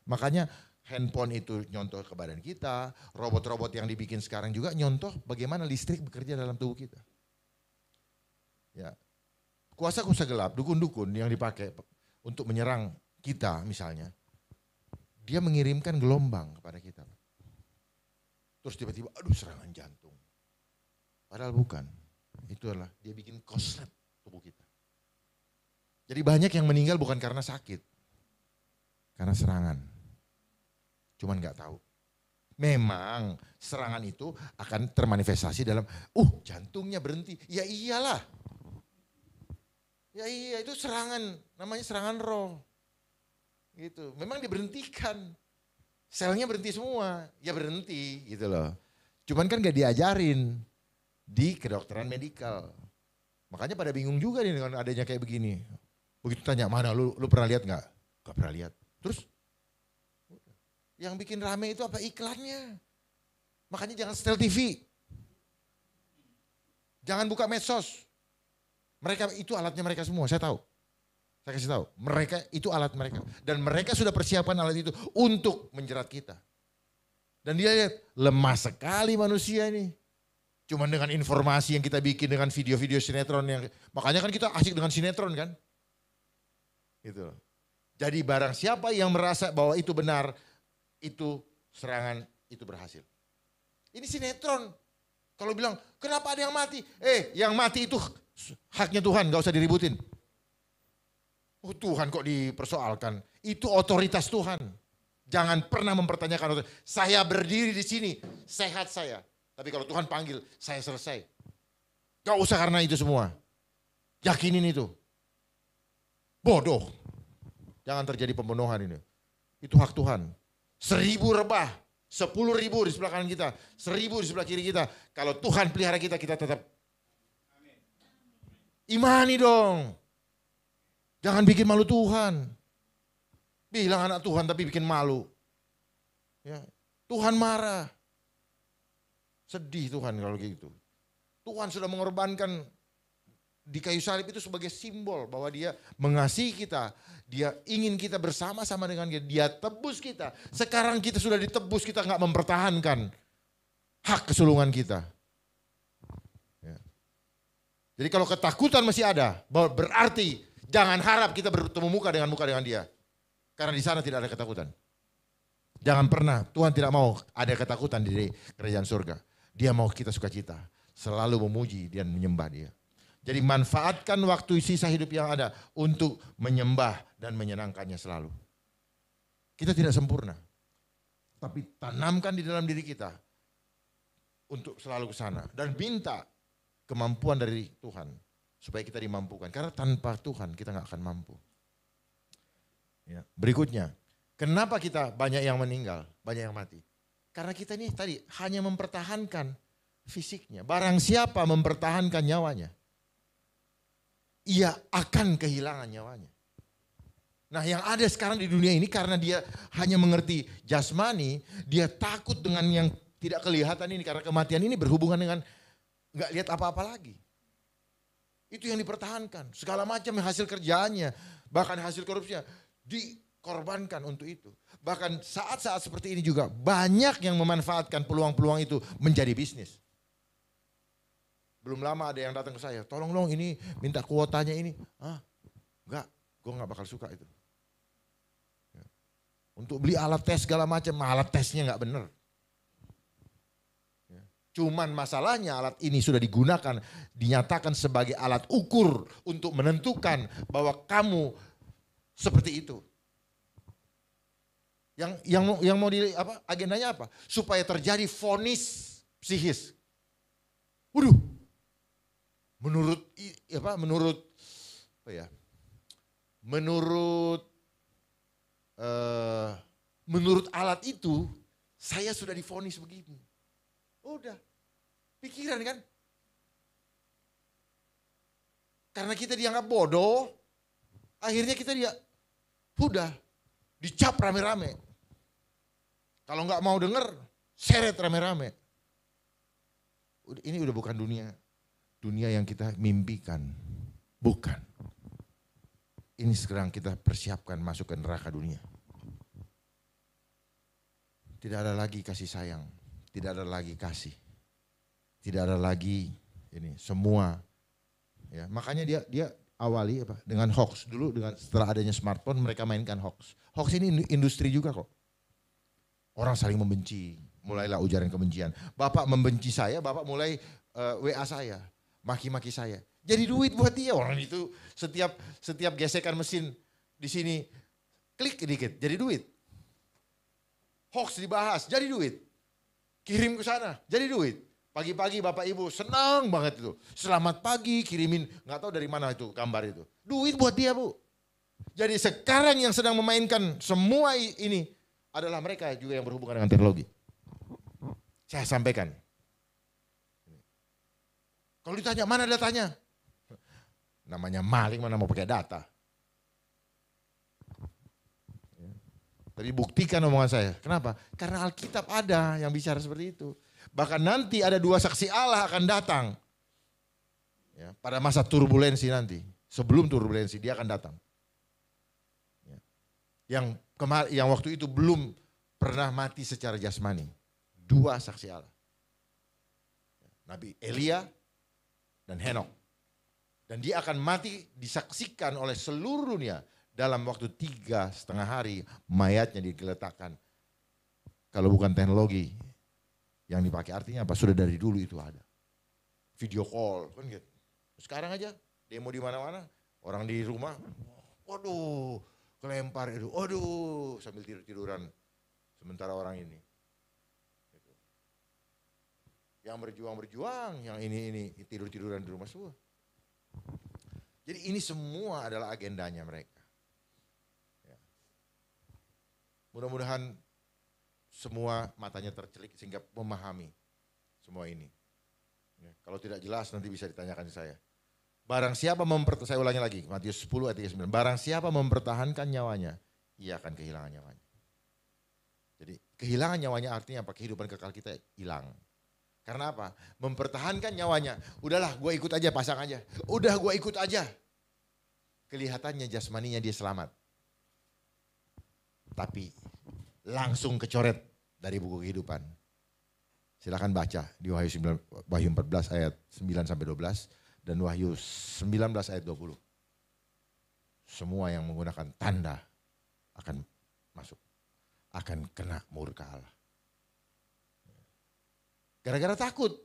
Makanya handphone itu nyontoh ke badan kita, robot-robot yang dibikin sekarang juga nyontoh bagaimana listrik bekerja dalam tubuh kita. Ya. Kuasa-kuasa gelap, dukun-dukun yang dipakai untuk menyerang kita misalnya, dia mengirimkan gelombang kepada kita. Terus tiba-tiba, aduh serangan jantung. Padahal bukan. Itu adalah dia bikin koslet tubuh kita. Jadi banyak yang meninggal bukan karena sakit. Karena serangan. Cuman gak tahu. Memang serangan itu akan termanifestasi dalam, jantungnya berhenti. Ya iyalah. Ya iya itu serangan, namanya serangan roh. Gitu. Memang diberhentikan. Selnya berhenti semua, ya berhenti gitu loh. Cuman kan gak diajarin di kedokteran medikal. Makanya pada bingung juga nih dengan adanya kayak begini. Begitu tanya, mana lu pernah lihat gak? Gak pernah lihat. Terus yang bikin rame itu apa? Iklannya. Makanya jangan setel TV. Jangan buka medsos. Mereka itu alatnya mereka semua, saya tahu. Saya kasih tahu, mereka itu alat mereka. Dan mereka sudah persiapan alat itu untuk menjerat kita. Dan dia lihat, lemah sekali manusia ini. Cuman dengan informasi yang kita bikin dengan video-video sinetron yang, makanya kan kita asik dengan sinetron kan. Gitu. Jadi barang siapa yang merasa bahwa itu benar, itu serangan itu berhasil. Ini sinetron. Kalau bilang, kenapa ada yang mati? Yang mati itu haknya Tuhan, gak usah diributin. Tuhan kok dipersoalkan? Itu otoritas Tuhan. Jangan pernah mempertanyakan otoritas. Saya berdiri di sini, sehat saya. Tapi kalau Tuhan panggil, saya selesai. Gak usah karena itu semua. Yakinin itu. Bodoh. Jangan terjadi pembunuhan ini. Itu hak Tuhan. 1000 rebah, 10.000 di sebelah kanan kita, 1000 di sebelah kiri kita. Kalau Tuhan pelihara kita, kita tetap imani dong. Jangan bikin malu Tuhan. Bilang anak Tuhan tapi bikin malu. Ya, Tuhan marah. Sedih Tuhan kalau gitu. Tuhan sudah mengorbankan di kayu salib itu sebagai simbol bahwa dia mengasihi kita. Dia ingin kita bersama-sama dengan dia. Dia tebus kita. Sekarang kita sudah ditebus, kita gak mempertahankan hak kesulungan kita. Ya. Jadi kalau ketakutan masih ada, berarti jangan harap kita bertemu muka dengan dia. Karena di sana tidak ada ketakutan. Jangan pernah, Tuhan tidak mau ada ketakutan di kerajaan surga. Dia mau kita sukacita, selalu memuji dan menyembah dia. Jadi manfaatkan waktu sisa hidup yang ada untuk menyembah dan menyenangkannya selalu. Kita tidak sempurna. Tapi tanamkan di dalam diri kita untuk selalu ke sana. Dan minta kemampuan dari Tuhan supaya kita dimampukan. Karena tanpa Tuhan kita gak akan mampu. Ya. Berikutnya, kenapa kita banyak yang meninggal, banyak yang mati? Karena kita ini tadi hanya mempertahankan fisiknya. Barang siapa mempertahankan nyawanya, ia akan kehilangan nyawanya. Nah, yang ada sekarang di dunia ini karena dia hanya mengerti jasmani, dia takut dengan yang tidak kelihatan ini karena kematian ini berhubungan dengan nggak lihat apa-apa lagi. Itu yang dipertahankan. Segala macam hasil kerjaannya, bahkan hasil korupsinya dikorbankan untuk itu. Bahkan saat-saat seperti ini juga banyak yang memanfaatkan peluang-peluang itu menjadi bisnis. Belum lama ada yang datang ke saya, tolong dong ini minta kuotanya ini. Enggak, gue gak bakal suka itu. Untuk beli alat tes segala macam, alat tesnya gak bener. Cuman masalahnya alat ini sudah digunakan, dinyatakan sebagai alat ukur untuk menentukan bahwa kamu seperti itu. Yang mau agendanya apa? Supaya terjadi vonis psikis. Waduh. Menurut alat itu saya sudah divonis begini. Udah, pikiran kan? Karena kita dianggap bodoh, akhirnya kita udah dicap rame-rame. Kalau nggak mau denger, seret rame-rame. Ini udah bukan dunia yang kita mimpikan, bukan. Ini sekarang kita persiapkan masuk ke neraka dunia. Tidak ada lagi kasih sayang. Tidak ada lagi kasih, tidak ada lagi ini semua, ya makanya dia awali dengan hoax dulu, setelah adanya smartphone mereka mainkan hoax. Hoax ini industri juga kok. Orang saling membenci, mulailah ujaran kebencian. Bapak membenci saya, bapak mulai WA saya, maki-maki saya. Jadi duit buat dia, orang itu setiap gesekan mesin di sini klik dikit, jadi duit. Hoax dibahas, jadi duit. Kirim ke sana, jadi duit. Pagi-pagi bapak ibu senang banget itu. Selamat pagi, kirimin, nggak tahu dari mana itu gambar itu. Duit buat dia bu. Jadi sekarang yang sedang memainkan semua ini adalah mereka juga yang berhubungan dengan teknologi. Saya sampaikan. Kalau ditanya mana datanya? Namanya maling, mana mau pakai data. Tadi buktikan omongan saya. Kenapa? Karena Alkitab ada yang bicara seperti itu. Bahkan nanti ada 2 saksi Allah akan datang. Ya, pada masa turbulensi nanti. Sebelum turbulensi dia akan datang. Ya. Yang waktu itu belum pernah mati secara jasmani. 2 saksi Allah. Nabi Elia dan Henok. Dan dia akan mati disaksikan oleh seluruh dunia. Dalam waktu 3,5 hari mayatnya diletakkan. Kalau bukan teknologi yang dipakai, artinya apa? Sudah dari dulu itu ada. Video call kan gitu. Sekarang aja demo di mana-mana, orang di rumah, waduh, kelempar itu, waduh, sambil tidur-tiduran. Sementara orang ini. Gitu. Yang berjuang, yang ini tidur-tiduran di rumah semua. Jadi ini semua adalah agendanya mereka. Mudah-mudahan semua matanya tercelik sehingga memahami semua ini. Ya, kalau tidak jelas nanti bisa ditanyakan ke saya. Barang siapa saya ulangi lagi, Matius 10 ayat 39. Barang siapa mempertahankan nyawanya, ia akan kehilangan nyawanya. Jadi kehilangan nyawanya artinya apa? Kehidupan kekal kita hilang. Karena apa? Mempertahankan nyawanya. Udahlah gue ikut aja, pasang aja. Udah gue ikut aja. Kelihatannya jasmaninya dia selamat. Tapi langsung kecoret dari buku kehidupan. Silakan baca di Wahyu 14 ayat 9 sampai 12 dan Wahyu 19 ayat 20. Semua yang menggunakan tanda akan masuk, akan kena murka Allah. Gara-gara takut,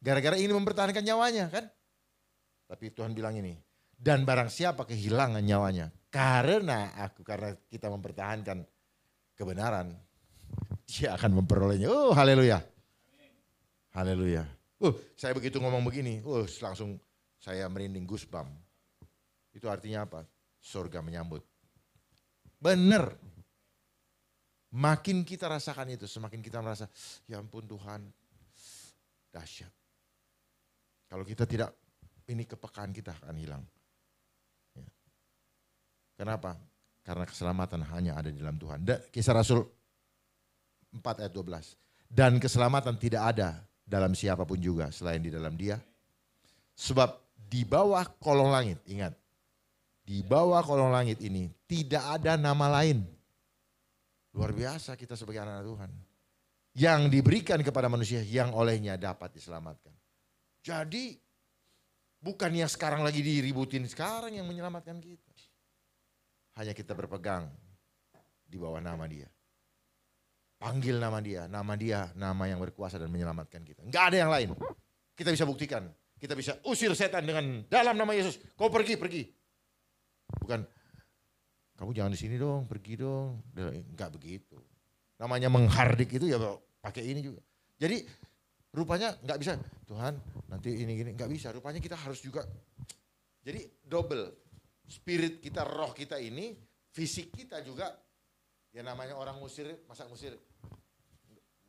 gara-gara ingin mempertahankan nyawanya kan. Tapi Tuhan bilang ini, dan barang siapa kehilangan nyawanya karena kita mempertahankan kebenaran, dia akan memperolehnya. Oh haleluya. Haleluya. Saya begitu ngomong begini, langsung saya merinding goosebump. Itu artinya apa? Surga menyambut. Bener. Makin kita rasakan itu, semakin kita merasa, ya ampun Tuhan, dahsyat. Kalau kita tidak, ini kepekaan kita akan hilang. Ya. Kenapa? Karena keselamatan hanya ada di dalam Tuhan. Kisah Rasul 4 ayat 12. Dan keselamatan tidak ada dalam siapapun juga selain di dalam Dia. Sebab di bawah kolong langit, ingat, di bawah kolong langit ini tidak ada nama lain. Luar biasa kita sebagai anak-anak Tuhan. Yang diberikan kepada manusia yang olehnya dapat diselamatkan. Jadi bukan yang sekarang lagi diributin, sekarang yang menyelamatkan kita. Hanya kita berpegang di bawah nama Dia. Panggil nama Dia, nama yang berkuasa dan menyelamatkan kita. Enggak ada yang lain. Kita bisa buktikan, kita bisa usir setan dengan dalam nama Yesus. Kau pergi. Bukan, kamu jangan di sini dong, pergi dong. Enggak begitu. Namanya menghardik itu ya pakai ini juga. Jadi rupanya enggak bisa, Tuhan nanti ini gini, enggak bisa. Rupanya kita harus juga, jadi double. Spirit kita, roh kita ini, fisik kita juga, ya namanya orang ngusir, masa ngusir?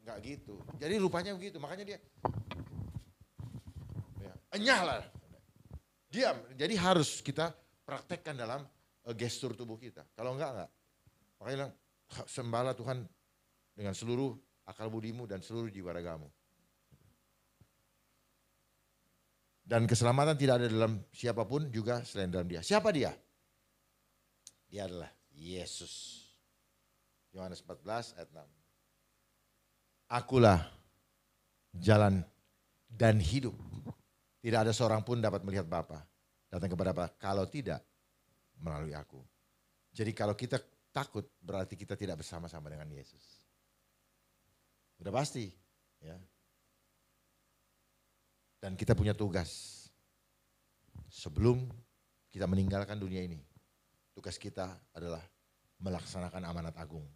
Enggak gitu. Jadi rupanya begitu, makanya dia, ya, enyah lah. Diam, jadi harus kita praktekkan dalam gestur tubuh kita. Kalau enggak. Makanya bilang, sembahlah Tuhan dengan seluruh akal budimu dan seluruh jiwa ragamu. Dan keselamatan tidak ada dalam siapapun juga selain dalam Dia. Siapa Dia? Dia adalah Yesus. Yohanes 14 ayat 6. Akulah jalan dan hidup. Tidak ada seorang pun dapat melihat Bapa. Datang kepada Bapa kalau tidak melalui aku. Jadi kalau kita takut berarti kita tidak bersama-sama dengan Yesus. Udah pasti, ya. Dan kita punya tugas sebelum kita meninggalkan dunia ini. Tugas kita adalah melaksanakan amanat agung,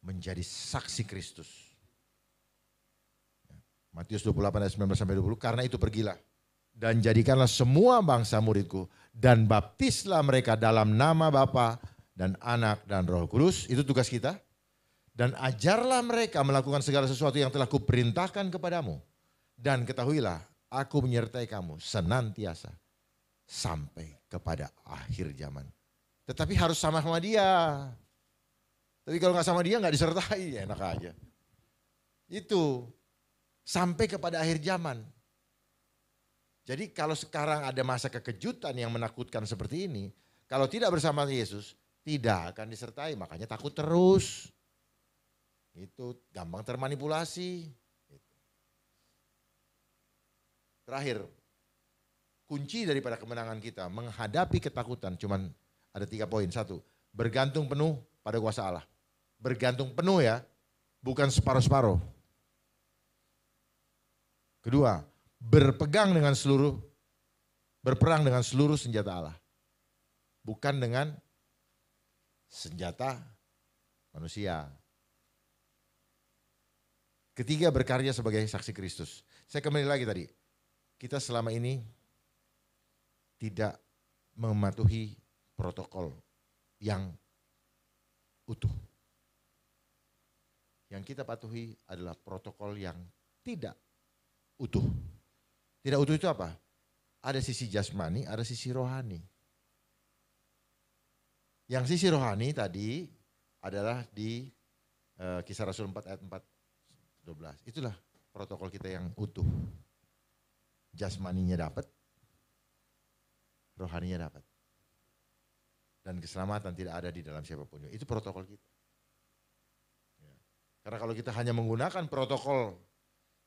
menjadi saksi Kristus. Matius 28 ayat 19 sampai 20. Karena itu pergilah dan jadikanlah semua bangsa muridku dan baptislah mereka dalam nama Bapa dan Anak dan Roh Kudus. Itu tugas kita. Dan ajarlah mereka melakukan segala sesuatu yang telah kuperintahkan kepadamu. Dan ketahuilah, aku menyertai kamu senantiasa sampai kepada akhir zaman. Tetapi harus sama Dia. Tapi kalau nggak sama Dia nggak disertai, ya enak aja. Itu sampai kepada akhir zaman. Jadi kalau sekarang ada masa kekejutan yang menakutkan seperti ini, kalau tidak bersama Yesus tidak akan disertai, makanya takut terus. Itu gampang termanipulasi. Terakhir, kunci daripada kemenangan kita menghadapi ketakutan cuman ada 3 poin. 1, bergantung penuh pada kuasa Allah. Bergantung penuh ya, bukan separuh-separuh. 2, berperang dengan seluruh senjata Allah. Bukan dengan senjata manusia. 3, berkarya sebagai saksi Kristus. Saya kembali lagi tadi. Kita selama ini tidak mematuhi protokol yang utuh. Yang kita patuhi adalah protokol yang tidak utuh. Tidak utuh itu apa? Ada sisi jasmani, ada sisi rohani. Yang sisi rohani tadi adalah di Kisah Rasul 4 ayat 12. Itulah protokol kita yang utuh. Jasmaninya dapat, rohaninya dapat. Dan keselamatan tidak ada di dalam siapapun. Itu protokol kita. Ya. Karena kalau kita hanya menggunakan protokol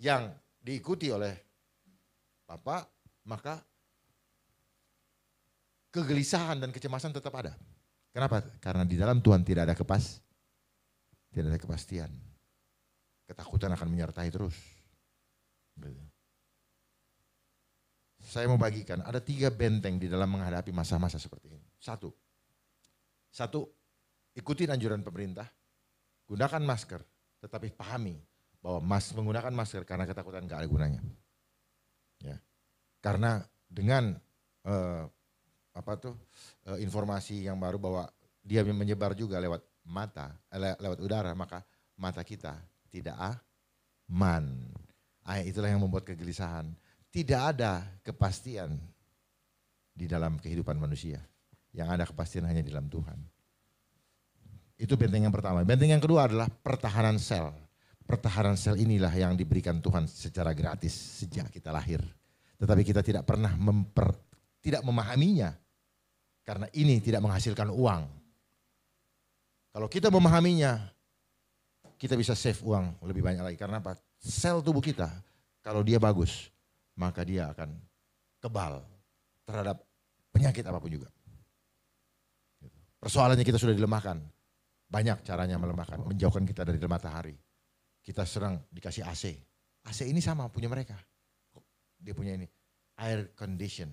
yang diikuti oleh Bapak, maka kegelisahan dan kecemasan tetap ada. Kenapa? Karena di dalam Tuhan tidak ada kepastian. Ketakutan akan menyertai terus. Saya mau bagikan, ada 3 benteng di dalam menghadapi masa-masa seperti ini. 1, ikutin anjuran pemerintah, gunakan masker, tetapi pahami bahwa menggunakan masker karena ketakutan gak ada gunanya. Ya. Karena dengan informasi yang baru bahwa dia menyebar juga lewat mata, lewat udara, maka mata kita tidak aman. Itulah yang membuat kegelisahan. Tidak ada kepastian di dalam kehidupan manusia. Yang ada kepastian hanya di dalam Tuhan. Itu benteng yang pertama. Benteng yang kedua adalah pertahanan sel. Pertahanan sel inilah yang diberikan Tuhan secara gratis sejak kita lahir. Tetapi kita tidak pernah tidak memahaminya. Karena ini tidak menghasilkan uang. Kalau kita memahaminya, kita bisa save uang lebih banyak lagi. Karena apa? Sel tubuh kita, kalau dia bagus, maka dia akan kebal terhadap penyakit apapun juga. Persoalannya kita sudah dilemahkan. Banyak caranya melemahkan, menjauhkan kita dari matahari. Kita serang dikasih AC. AC ini sama punya mereka. Dia punya ini, air condition,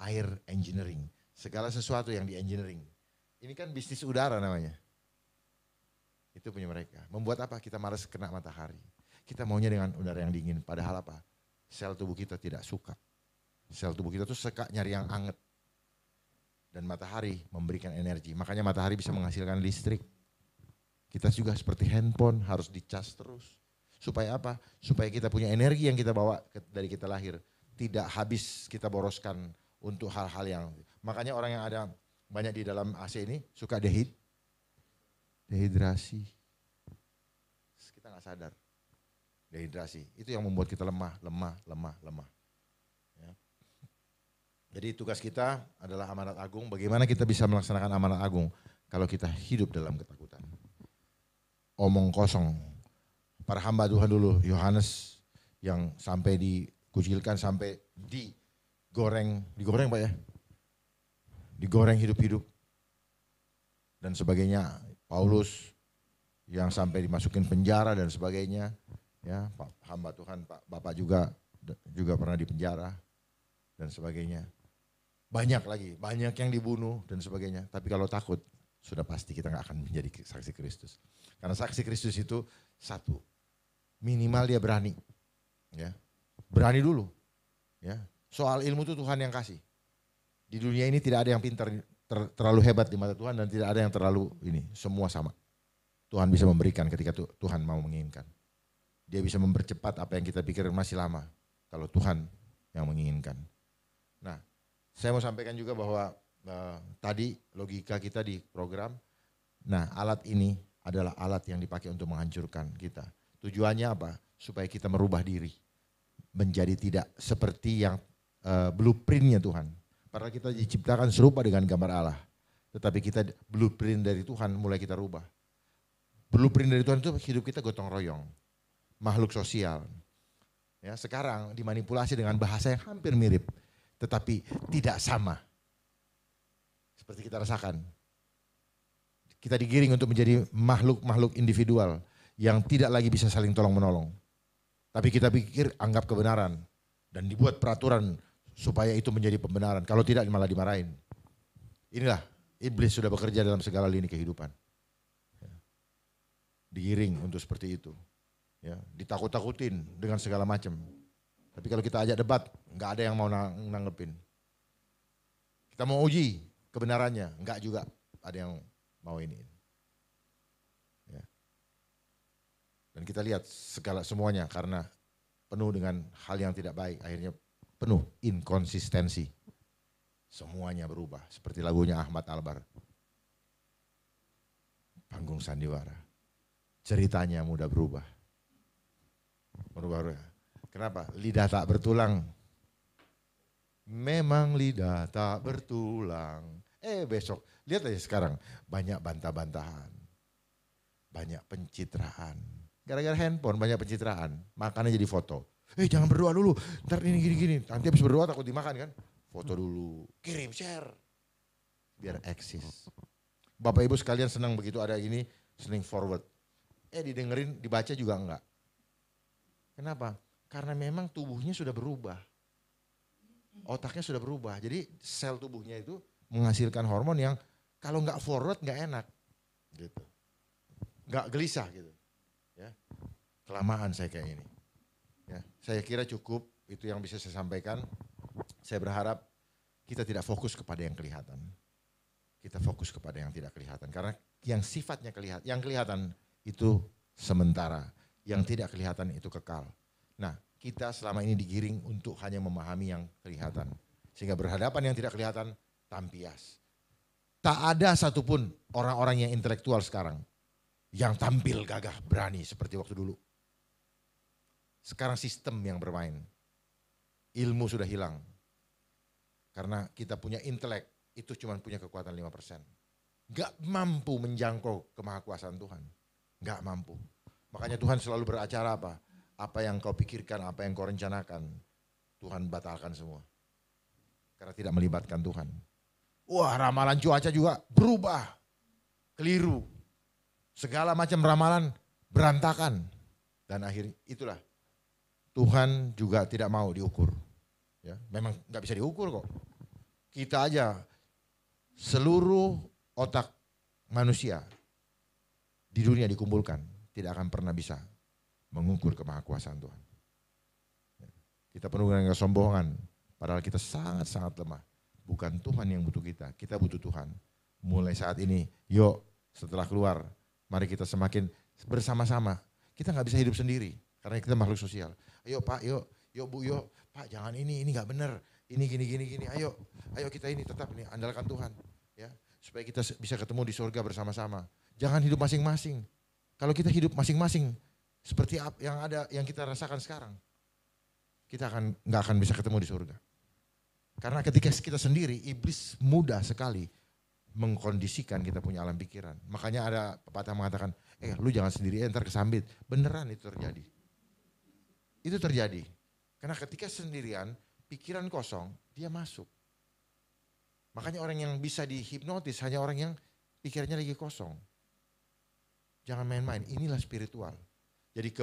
air engineering. Segala sesuatu yang di engineering. Ini kan bisnis udara namanya. Itu punya mereka. Membuat apa? Kita malas kena matahari. Kita maunya dengan udara yang dingin. Padahal apa? Sel tubuh kita tidak suka. Sel tubuh kita tuh suka nyari yang anget. Dan matahari memberikan energi. Makanya matahari bisa menghasilkan listrik. Kita juga seperti handphone harus dicas terus. Supaya apa? Supaya kita punya energi yang kita bawa dari kita lahir. Tidak habis kita boroskan untuk hal-hal yang. Makanya orang yang ada banyak di dalam AC ini suka dehidrasi. Kita nggak sadar. Dehidrasi. Itu yang membuat kita lemah. Ya. Jadi tugas kita adalah amanat agung. Bagaimana kita bisa melaksanakan amanat agung kalau kita hidup dalam ketakutan. Omong kosong. Para hamba Tuhan dulu, Yohanes yang sampai dikucilkan, sampai digoreng Pak ya? Digoreng hidup-hidup. Dan sebagainya. Paulus yang sampai dimasukin penjara dan sebagainya. Ya, Pak hamba Tuhan, Pak Bapak juga pernah di penjara dan sebagainya. Banyak lagi, banyak yang dibunuh dan sebagainya. Tapi kalau takut, sudah pasti kita nggak akan menjadi saksi Kristus. Karena saksi Kristus itu satu, minimal dia berani, ya, berani dulu. Ya, soal ilmu itu Tuhan yang kasih. Di dunia ini tidak ada yang pintar, terlalu hebat di mata Tuhan dan tidak ada yang terlalu ini, semua sama. Tuhan bisa memberikan ketika Tuhan mau menginginkan. Dia bisa mempercepat apa yang kita pikir masih lama kalau Tuhan yang menginginkan. Nah, saya mau sampaikan juga bahwa tadi logika kita di program, nah alat ini adalah alat yang dipakai untuk menghancurkan kita. Tujuannya apa? Supaya kita merubah diri, menjadi tidak seperti yang blueprintnya Tuhan. Padahal kita diciptakan serupa dengan gambar Allah. Tetapi kita blueprint dari Tuhan mulai kita rubah. Blueprint dari Tuhan itu hidup kita gotong royong. Makhluk sosial. Ya, sekarang dimanipulasi dengan bahasa yang hampir mirip. Tetapi tidak sama. Seperti kita rasakan. Kita digiring untuk menjadi makhluk-makhluk individual. Yang tidak lagi bisa saling tolong menolong. Tapi kita pikir anggap kebenaran. Dan dibuat peraturan supaya itu menjadi pembenaran. Kalau tidak malah dimarahin. Inilah iblis sudah bekerja dalam segala lini kehidupan. Ya. Digiring untuk seperti itu. Ya, ditakut-takutin dengan segala macam. Tapi kalau kita ajak debat, nggak ada yang mau nanggepin. Kita mau uji kebenarannya, nggak juga ada yang mau ini. Ya. Dan kita lihat semuanya karena penuh dengan hal yang tidak baik, akhirnya penuh inkonsistensi. Semuanya berubah, seperti lagunya Ahmad Albar. Panggung sandiwara. Ceritanya mudah berubah. Kenapa? Lidah tak bertulang. Memang lidah tak bertulang. Besok, lihat aja sekarang. Banyak bantah-bantahan. Banyak pencitraan. Gara-gara handphone banyak pencitraan. Makannya jadi foto. Jangan berdoa dulu, ntar ini gini-gini. Nanti habis berdoa takut dimakan kan. Foto dulu, kirim, share. Biar eksis. Bapak Ibu sekalian senang begitu ada ini, senang forward. Didengerin, dibaca juga enggak. Kenapa? Karena memang tubuhnya sudah berubah. Otaknya sudah berubah. Jadi sel tubuhnya itu menghasilkan hormon yang kalau enggak forward enggak enak. Gitu. Enggak gelisah gitu. Ya. Kelamaan saya kayak ini. Ya, saya kira cukup itu yang bisa saya sampaikan. Saya berharap kita tidak fokus kepada yang kelihatan. kita fokus kepada yang tidak kelihatan. Karena yang sifatnya kelihatan, yang kelihatan itu sementara, yang tidak kelihatan itu kekal. Nah, kita selama ini digiring untuk hanya memahami yang kelihatan. Sehingga berhadapan yang tidak kelihatan, tampias. Tak ada satupun orang-orang yang intelektual sekarang yang tampil gagah, berani seperti waktu dulu. Sekarang sistem yang bermain. Ilmu sudah hilang. Karena kita punya intelek, itu cuma punya kekuatan 5%. Gak mampu menjangkau kemahakuasaan Tuhan. Gak mampu. Makanya Tuhan selalu beracara apa? Apa yang kau pikirkan, apa yang kau rencanakan, Tuhan batalkan semua. Karena tidak melibatkan Tuhan. Wah, ramalan cuaca juga berubah. Keliru. Segala macam ramalan berantakan. Dan akhirnya itulah. Tuhan juga tidak mau diukur. Ya, memang gak bisa diukur kok. Kita aja, seluruh otak manusia di dunia dikumpulkan, tidak akan pernah bisa mengukur kemahakuasaan Tuhan. Kita penuh dengan kesombongan, padahal kita sangat-sangat lemah. Bukan Tuhan yang butuh kita butuh Tuhan. Mulai saat ini, yuk setelah keluar, mari kita semakin bersama-sama. Kita gak bisa hidup sendiri, karena kita makhluk sosial. Ayo Pak, yuk Bu, yuk Pak, jangan ini gak benar. Ini gini, ayo kita ini tetap nih andalkan Tuhan, ya supaya kita bisa ketemu di surga bersama-sama. Jangan hidup masing-masing. Kalau kita hidup masing-masing seperti yang kita rasakan sekarang, kita nggak akan bisa ketemu di surga. Karena ketika kita sendiri, iblis mudah sekali mengkondisikan kita punya alam pikiran. Makanya ada pepatah mengatakan, lu jangan sendiri, ntar kesambit. Beneran itu terjadi. Itu terjadi. Karena ketika sendirian, pikiran kosong, dia masuk. Makanya orang yang bisa dihipnotis hanya orang yang pikirannya lagi kosong. Jangan main-main, inilah spiritual. Jadi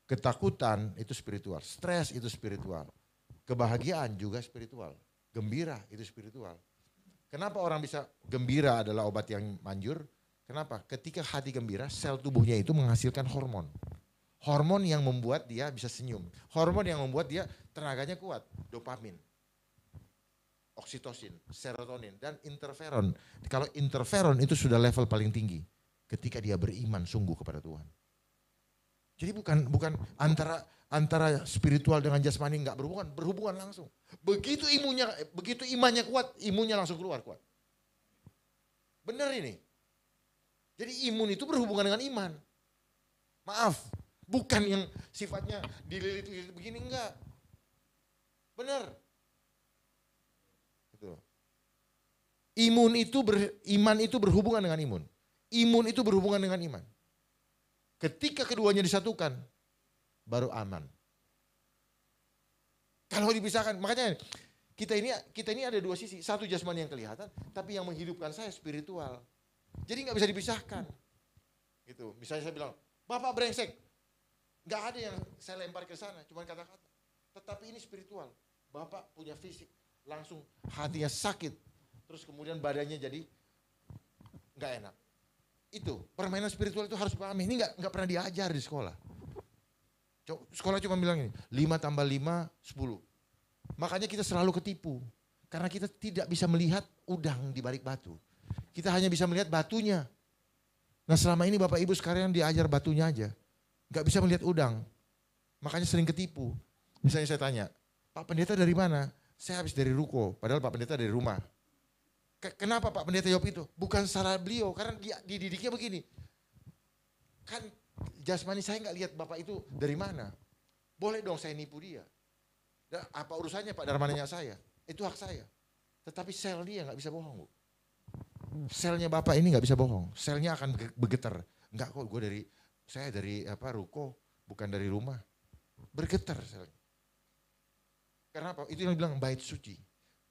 ketakutan itu spiritual, stres itu spiritual, kebahagiaan juga spiritual, gembira itu spiritual. Kenapa orang bisa gembira adalah obat yang manjur? Kenapa? Ketika hati gembira, sel tubuhnya itu menghasilkan hormon. Hormon yang membuat dia bisa senyum. Hormon yang membuat dia tenaganya kuat. Dopamin, oksitosin, serotonin, dan interferon. Kalau interferon itu sudah level paling tinggi. Ketika dia beriman sungguh kepada Tuhan. Jadi bukan antara spiritual dengan jasmani nggak berhubungan langsung. Begitu imannya kuat, imunnya langsung keluar kuat. Benar ini. Jadi imun itu berhubungan dengan iman. Maaf, bukan yang sifatnya dililit-lilit begini, enggak. Benar. Gitu. Iman itu berhubungan dengan imun. Imun itu berhubungan dengan iman. Ketika keduanya disatukan, baru aman. Kalau dipisahkan, makanya kita ini ada dua sisi. Satu jasmani yang kelihatan, tapi yang menghidupkan saya spiritual. Jadi nggak bisa dipisahkan. Gitu. Misalnya saya bilang, Bapak brengsek. Nggak ada yang saya lempar ke sana, cuma kata-kata. Tetapi ini spiritual. Bapak punya fisik, langsung hatinya sakit. Terus kemudian badannya jadi nggak enak. Itu permainan spiritual itu harus dipahami. Ini nggak pernah diajar di sekolah. Sekolah cuma bilang ini 5 tambah 5 10. Makanya kita selalu ketipu karena kita tidak bisa melihat udang di balik batu. Kita hanya bisa melihat batunya. Nah selama ini Bapak Ibu sekarang diajar batunya aja, nggak bisa melihat udang. Makanya sering ketipu. Misalnya saya tanya, Pak Pendeta dari mana? Saya habis dari ruko, padahal Pak Pendeta dari rumah. Kenapa Pak Pendeta jawab itu? Bukan salah beliau, karena dia dididiknya begini. Kan jasmani saya nggak lihat Bapak itu dari mana. Boleh dong saya nipu dia. Dan apa urusannya Pak Darmananya saya? Itu hak saya. Tetapi sel dia nggak bisa bohong, Bu. Selnya Bapak ini nggak bisa bohong. Selnya akan bergetar. Enggak kok, saya dari ruko, bukan dari rumah. Bergetar selnya. Karena apa? Itu yang bilang bait suci.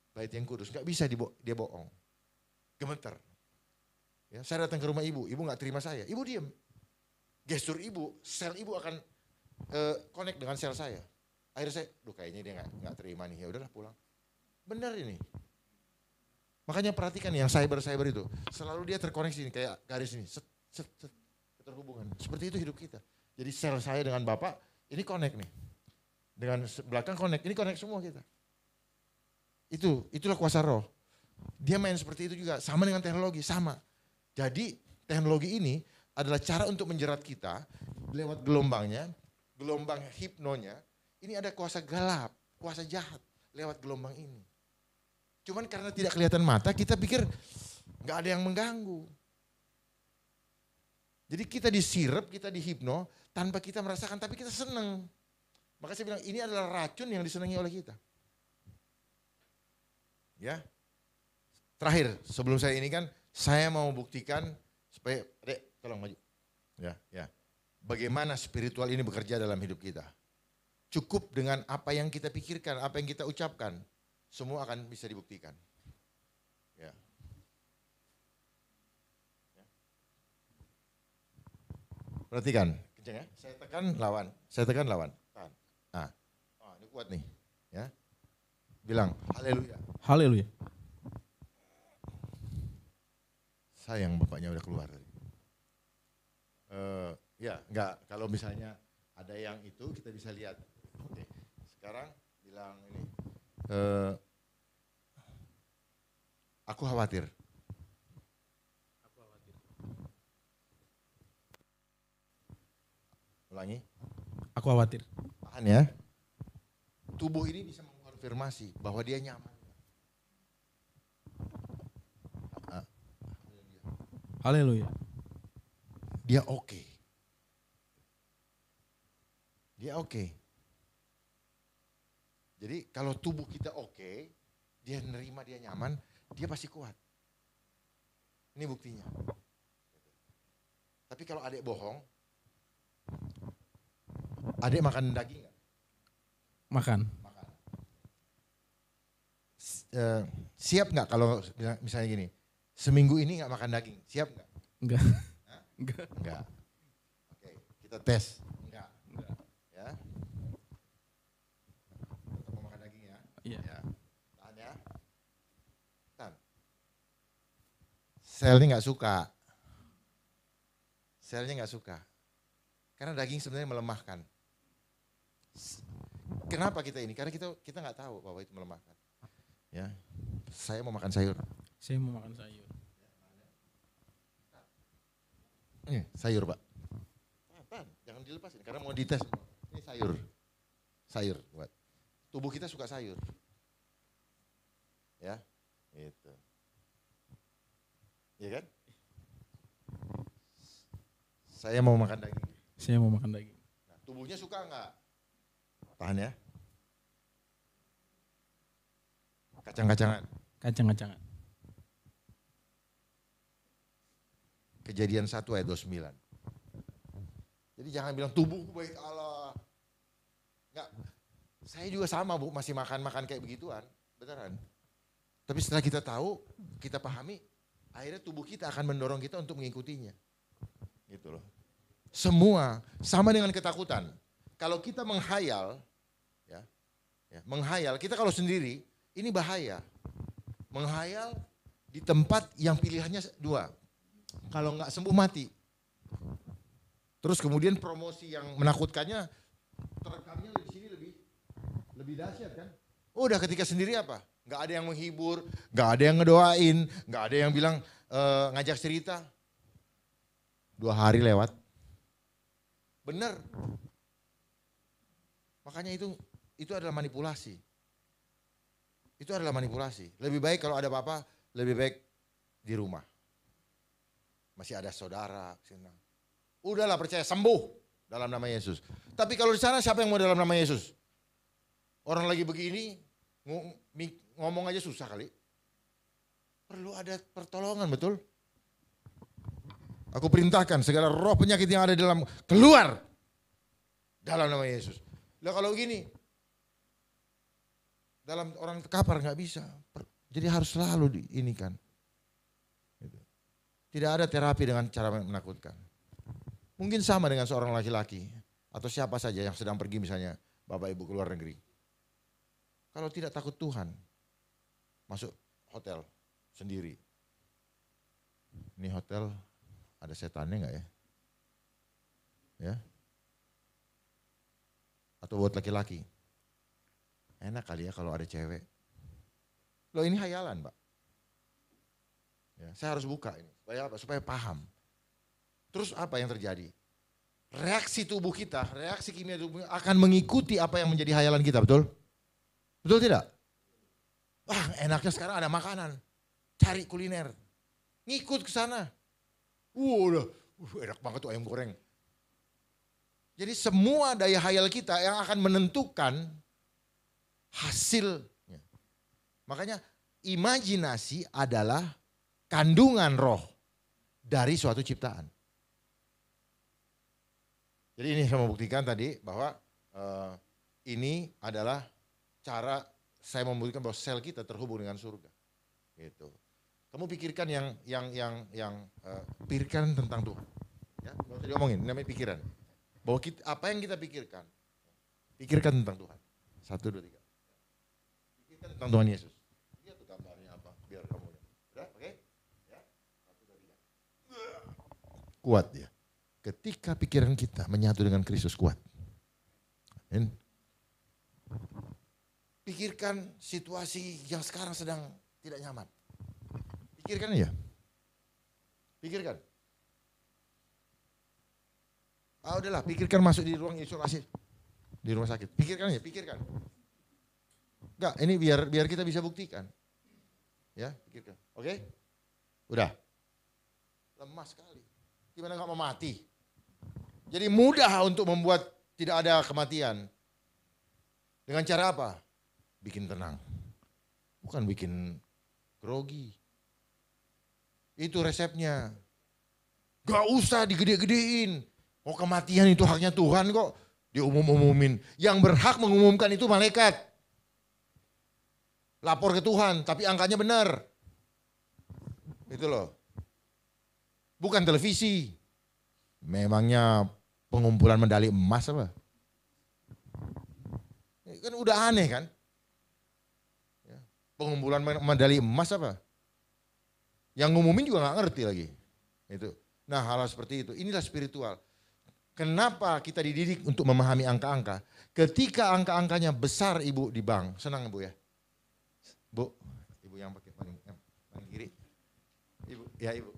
Bait yang kudus, nggak bisa dia bohong. Gemeter. Ya, saya datang ke rumah ibu nggak terima saya, ibu diem. Gestur ibu, sel ibu akan connect dengan sel saya. Akhirnya saya, kayaknya dia nggak terima nih, ya udahlah pulang. Benar ini. Makanya perhatikan yang cyber itu, selalu dia terkoneksi nih, kayak garis ini, terhubungan. Seperti itu hidup kita. Jadi sel saya dengan Bapak, ini connect nih. Dengan belakang connect, ini connect semua kita. Itulah kuasa roh. Dia main seperti itu juga, sama dengan teknologi, sama. Jadi teknologi ini adalah cara untuk menjerat kita lewat gelombangnya, gelombang hipnonya. Ini ada kuasa gelap, kuasa jahat lewat gelombang ini. Cuman karena tidak kelihatan mata, kita pikir nggak ada yang mengganggu. Jadi kita disirep, kita dihipno tanpa kita merasakan, tapi kita senang. Maka saya bilang ini adalah racun yang disenangi oleh kita. Ya. Terakhir, sebelum saya ini kan, saya mau buktikan supaya, Dek, tolong maju. Ya. Bagaimana spiritual ini bekerja dalam hidup kita. Cukup dengan apa yang kita pikirkan, apa yang kita ucapkan, semua akan bisa dibuktikan. Ya. Perhatikan, kencang ya. Saya tekan lawan, tahan. Nah, ini kuat nih, ya. Bilang haleluya. Haleluya. Sayang bapaknya udah keluar tadi. Ya, enggak. Kalau misalnya ada yang itu kita bisa lihat. Oke, sekarang bilang ini. Aku khawatir. Ulangi. Aku khawatir. Tahan ya. Tubuh ini bisa mengkonfirmasi bahwa dia nyaman. Haleluya. Dia oke. Dia oke. Jadi kalau tubuh kita oke, dia nerima, dia nyaman, dia pasti kuat. Ini buktinya. Tapi kalau adik bohong, adik makan daging nggak? Makan. Siap nggak kalau misalnya gini, seminggu ini nggak makan daging, siap nggak? Enggak. Hah? Enggak. Oke, kita tes. Enggak. Ya. Tetap mau makan daging ya? Iya. Ya. Tahan ya. Tahan. Selnya nggak suka. Selnya nggak suka. Karena daging sebenarnya melemahkan. Kenapa kita ini? Karena kita nggak tahu bahwa itu melemahkan. Ya. Saya mau makan sayur. Saya mau makan sayur. Ini sayur, Pak. Tahan, jangan dilepasin karena mau dites. Ini sayur. Sayur buat. Tubuh kita suka sayur. Ya. Itu. Iya kan? Saya mau makan daging. Saya mau makan daging. Nah, tubuhnya suka enggak? Tahan ya. Kacang-kacangan. Kacang-kacangan. Kejadian 1 ayat 29. Jadi jangan bilang tubuhku baik Allah. Enggak. Saya juga sama Bu, masih makan-makan kayak begituan. Beneran. Tapi setelah kita tahu, kita pahami, akhirnya tubuh kita akan mendorong kita untuk mengikutinya. Gitu loh. Semua sama dengan ketakutan. Kalau kita menghayal, ya, menghayal, kita kalau sendiri, ini bahaya. Menghayal di tempat yang pilihannya dua. Kalau nggak sembuh mati. Terus kemudian promosi yang menakutkannya, terekamnya di sini lebih dahsyat kan. Udah ketika sendiri apa? Nggak ada yang menghibur, nggak ada yang ngedoain, nggak ada yang bilang ngajak cerita. 2 hari lewat. Benar. Makanya itu adalah manipulasi. Itu adalah manipulasi. Lebih baik kalau ada apa-apa, lebih baik di rumah. Masih ada saudara. Udahlah percaya, sembuh dalam nama Yesus. Tapi kalau di sana siapa yang mau dalam nama Yesus? Orang lagi begini, ngomong aja susah kali. Perlu ada pertolongan, betul? Aku perintahkan segala roh penyakit yang ada dalam, keluar dalam nama Yesus. Lah kalau gini, dalam orang terkapar nggak bisa. Jadi harus selalu diinikan. Tidak ada terapi dengan cara menakutkan. Mungkin sama dengan seorang laki-laki atau siapa saja yang sedang pergi misalnya Bapak Ibu ke luar negeri. Kalau tidak takut Tuhan, masuk hotel sendiri. Ini hotel ada setannya nggak ya? Ya. Atau buat laki-laki. Enak kali ya kalau ada cewek. Loh ini hayalan Pak. Ya, saya harus buka ini. Supaya apa? Supaya paham. Terus apa yang terjadi? Reaksi tubuh kita, reaksi kimia tubuh akan mengikuti apa yang menjadi hayalan kita, betul? Betul tidak? Wah, enaknya sekarang ada makanan. Cari kuliner. Ngikut ke sana. Udah, enak banget tuh ayam goreng. Jadi semua daya hayal kita yang akan menentukan hasilnya. Makanya imajinasi adalah kandungan roh dari suatu ciptaan. Jadi ini saya membuktikan tadi bahwa ini adalah cara saya membuktikan bahwa sel kita terhubung dengan surga. Gitu. Kamu pikirkan pikirkan tentang Tuhan. Ya, nggak usah diomongin, namanya pikiran. Bahwa kita, apa yang kita pikirkan, pikirkan tentang Tuhan. 1, 2, 3. Pikirkan tentang Tuhan Yesus. Lihat tuh gambarnya apa, biar kamu lihat. Udah, oke? Ya, 1, 2, 3. Kuat dia. Ketika pikiran kita menyatu dengan Kristus, kuat. Pikirkan situasi yang sekarang sedang tidak nyaman. Pikirkan ya. Pikirkan. Udahlah, pikirkan masuk di ruang isolasi. Di rumah sakit. Pikirkan ya, pikirkan. Enggak, ini biar kita bisa buktikan. Ya, pikirkan. Oke? Udah. Lemah sekali. Gimana gak mau mati? Jadi mudah untuk membuat tidak ada kematian. Dengan cara apa? Bikin tenang. Bukan bikin grogi. Itu resepnya. Gak usah digede-gedein. Oh, kematian itu haknya Tuhan kok. Diumum-umumin. Yang berhak mengumumkan itu malaikat. Lapor ke Tuhan, tapi angkanya benar. Itu loh. Bukan televisi. Memangnya pengumpulan medali emas apa? Kan udah aneh kan? Pengumpulan medali emas apa? Yang ngumumin juga gak ngerti lagi. Itu. Nah, hal seperti itu. Inilah spiritual. Kenapa kita dididik untuk memahami angka-angka? Ketika angka-angkanya besar ibu di bank, senang ibu ya? Bu, ibu yang pakai paling kiri. Ibu, ya ibu.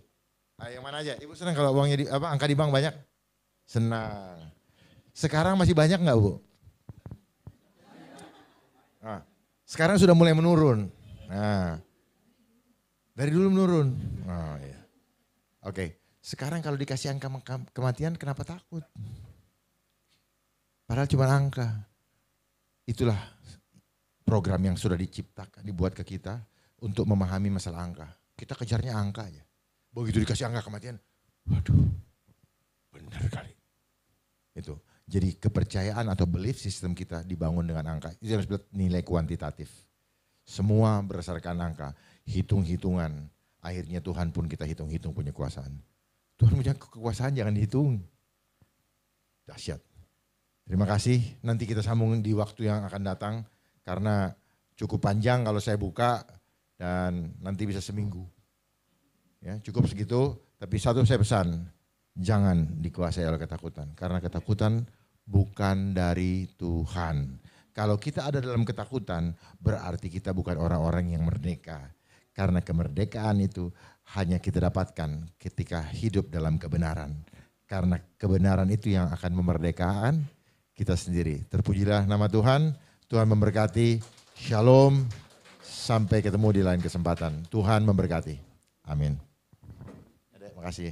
Yang mana aja? Ibu senang kalau uangnya angka di bank banyak? Senang. Sekarang masih banyak nggak bu? Nah, sekarang sudah mulai menurun. Nah, dari dulu menurun. Oh, iya. Oke, sekarang kalau dikasih angka kematian kenapa takut? Padahal cuma angka. Itulah program yang sudah diciptakan, dibuat ke kita untuk memahami masalah angka. Kita kejarnya angka aja. Begitu dikasih angka kematian, waduh, benar kali. Itu. Jadi kepercayaan atau belief system kita dibangun dengan angka. Itu yang disebut nilai kuantitatif. Semua berdasarkan angka, hitung-hitungan. Akhirnya Tuhan pun kita hitung-hitung punya kekuasaan. Tuhan punya kekuasaan jangan dihitung. Dahsyat. Terima kasih. Nanti kita sambung di waktu yang akan datang. Karena cukup panjang kalau saya buka dan nanti bisa seminggu. Ya, cukup segitu. Tapi satu saya pesan. Jangan dikuasai oleh ketakutan. Karena ketakutan bukan dari Tuhan. Kalau kita ada dalam ketakutan, berarti kita bukan orang-orang yang merdeka. Karena kemerdekaan itu hanya kita dapatkan ketika hidup dalam kebenaran. Karena kebenaran itu yang akan memerdekakan kita sendiri. Terpujilah nama Tuhan. Tuhan memberkati. Shalom. Sampai ketemu di lain kesempatan. Tuhan memberkati. Amin. Terima kasih.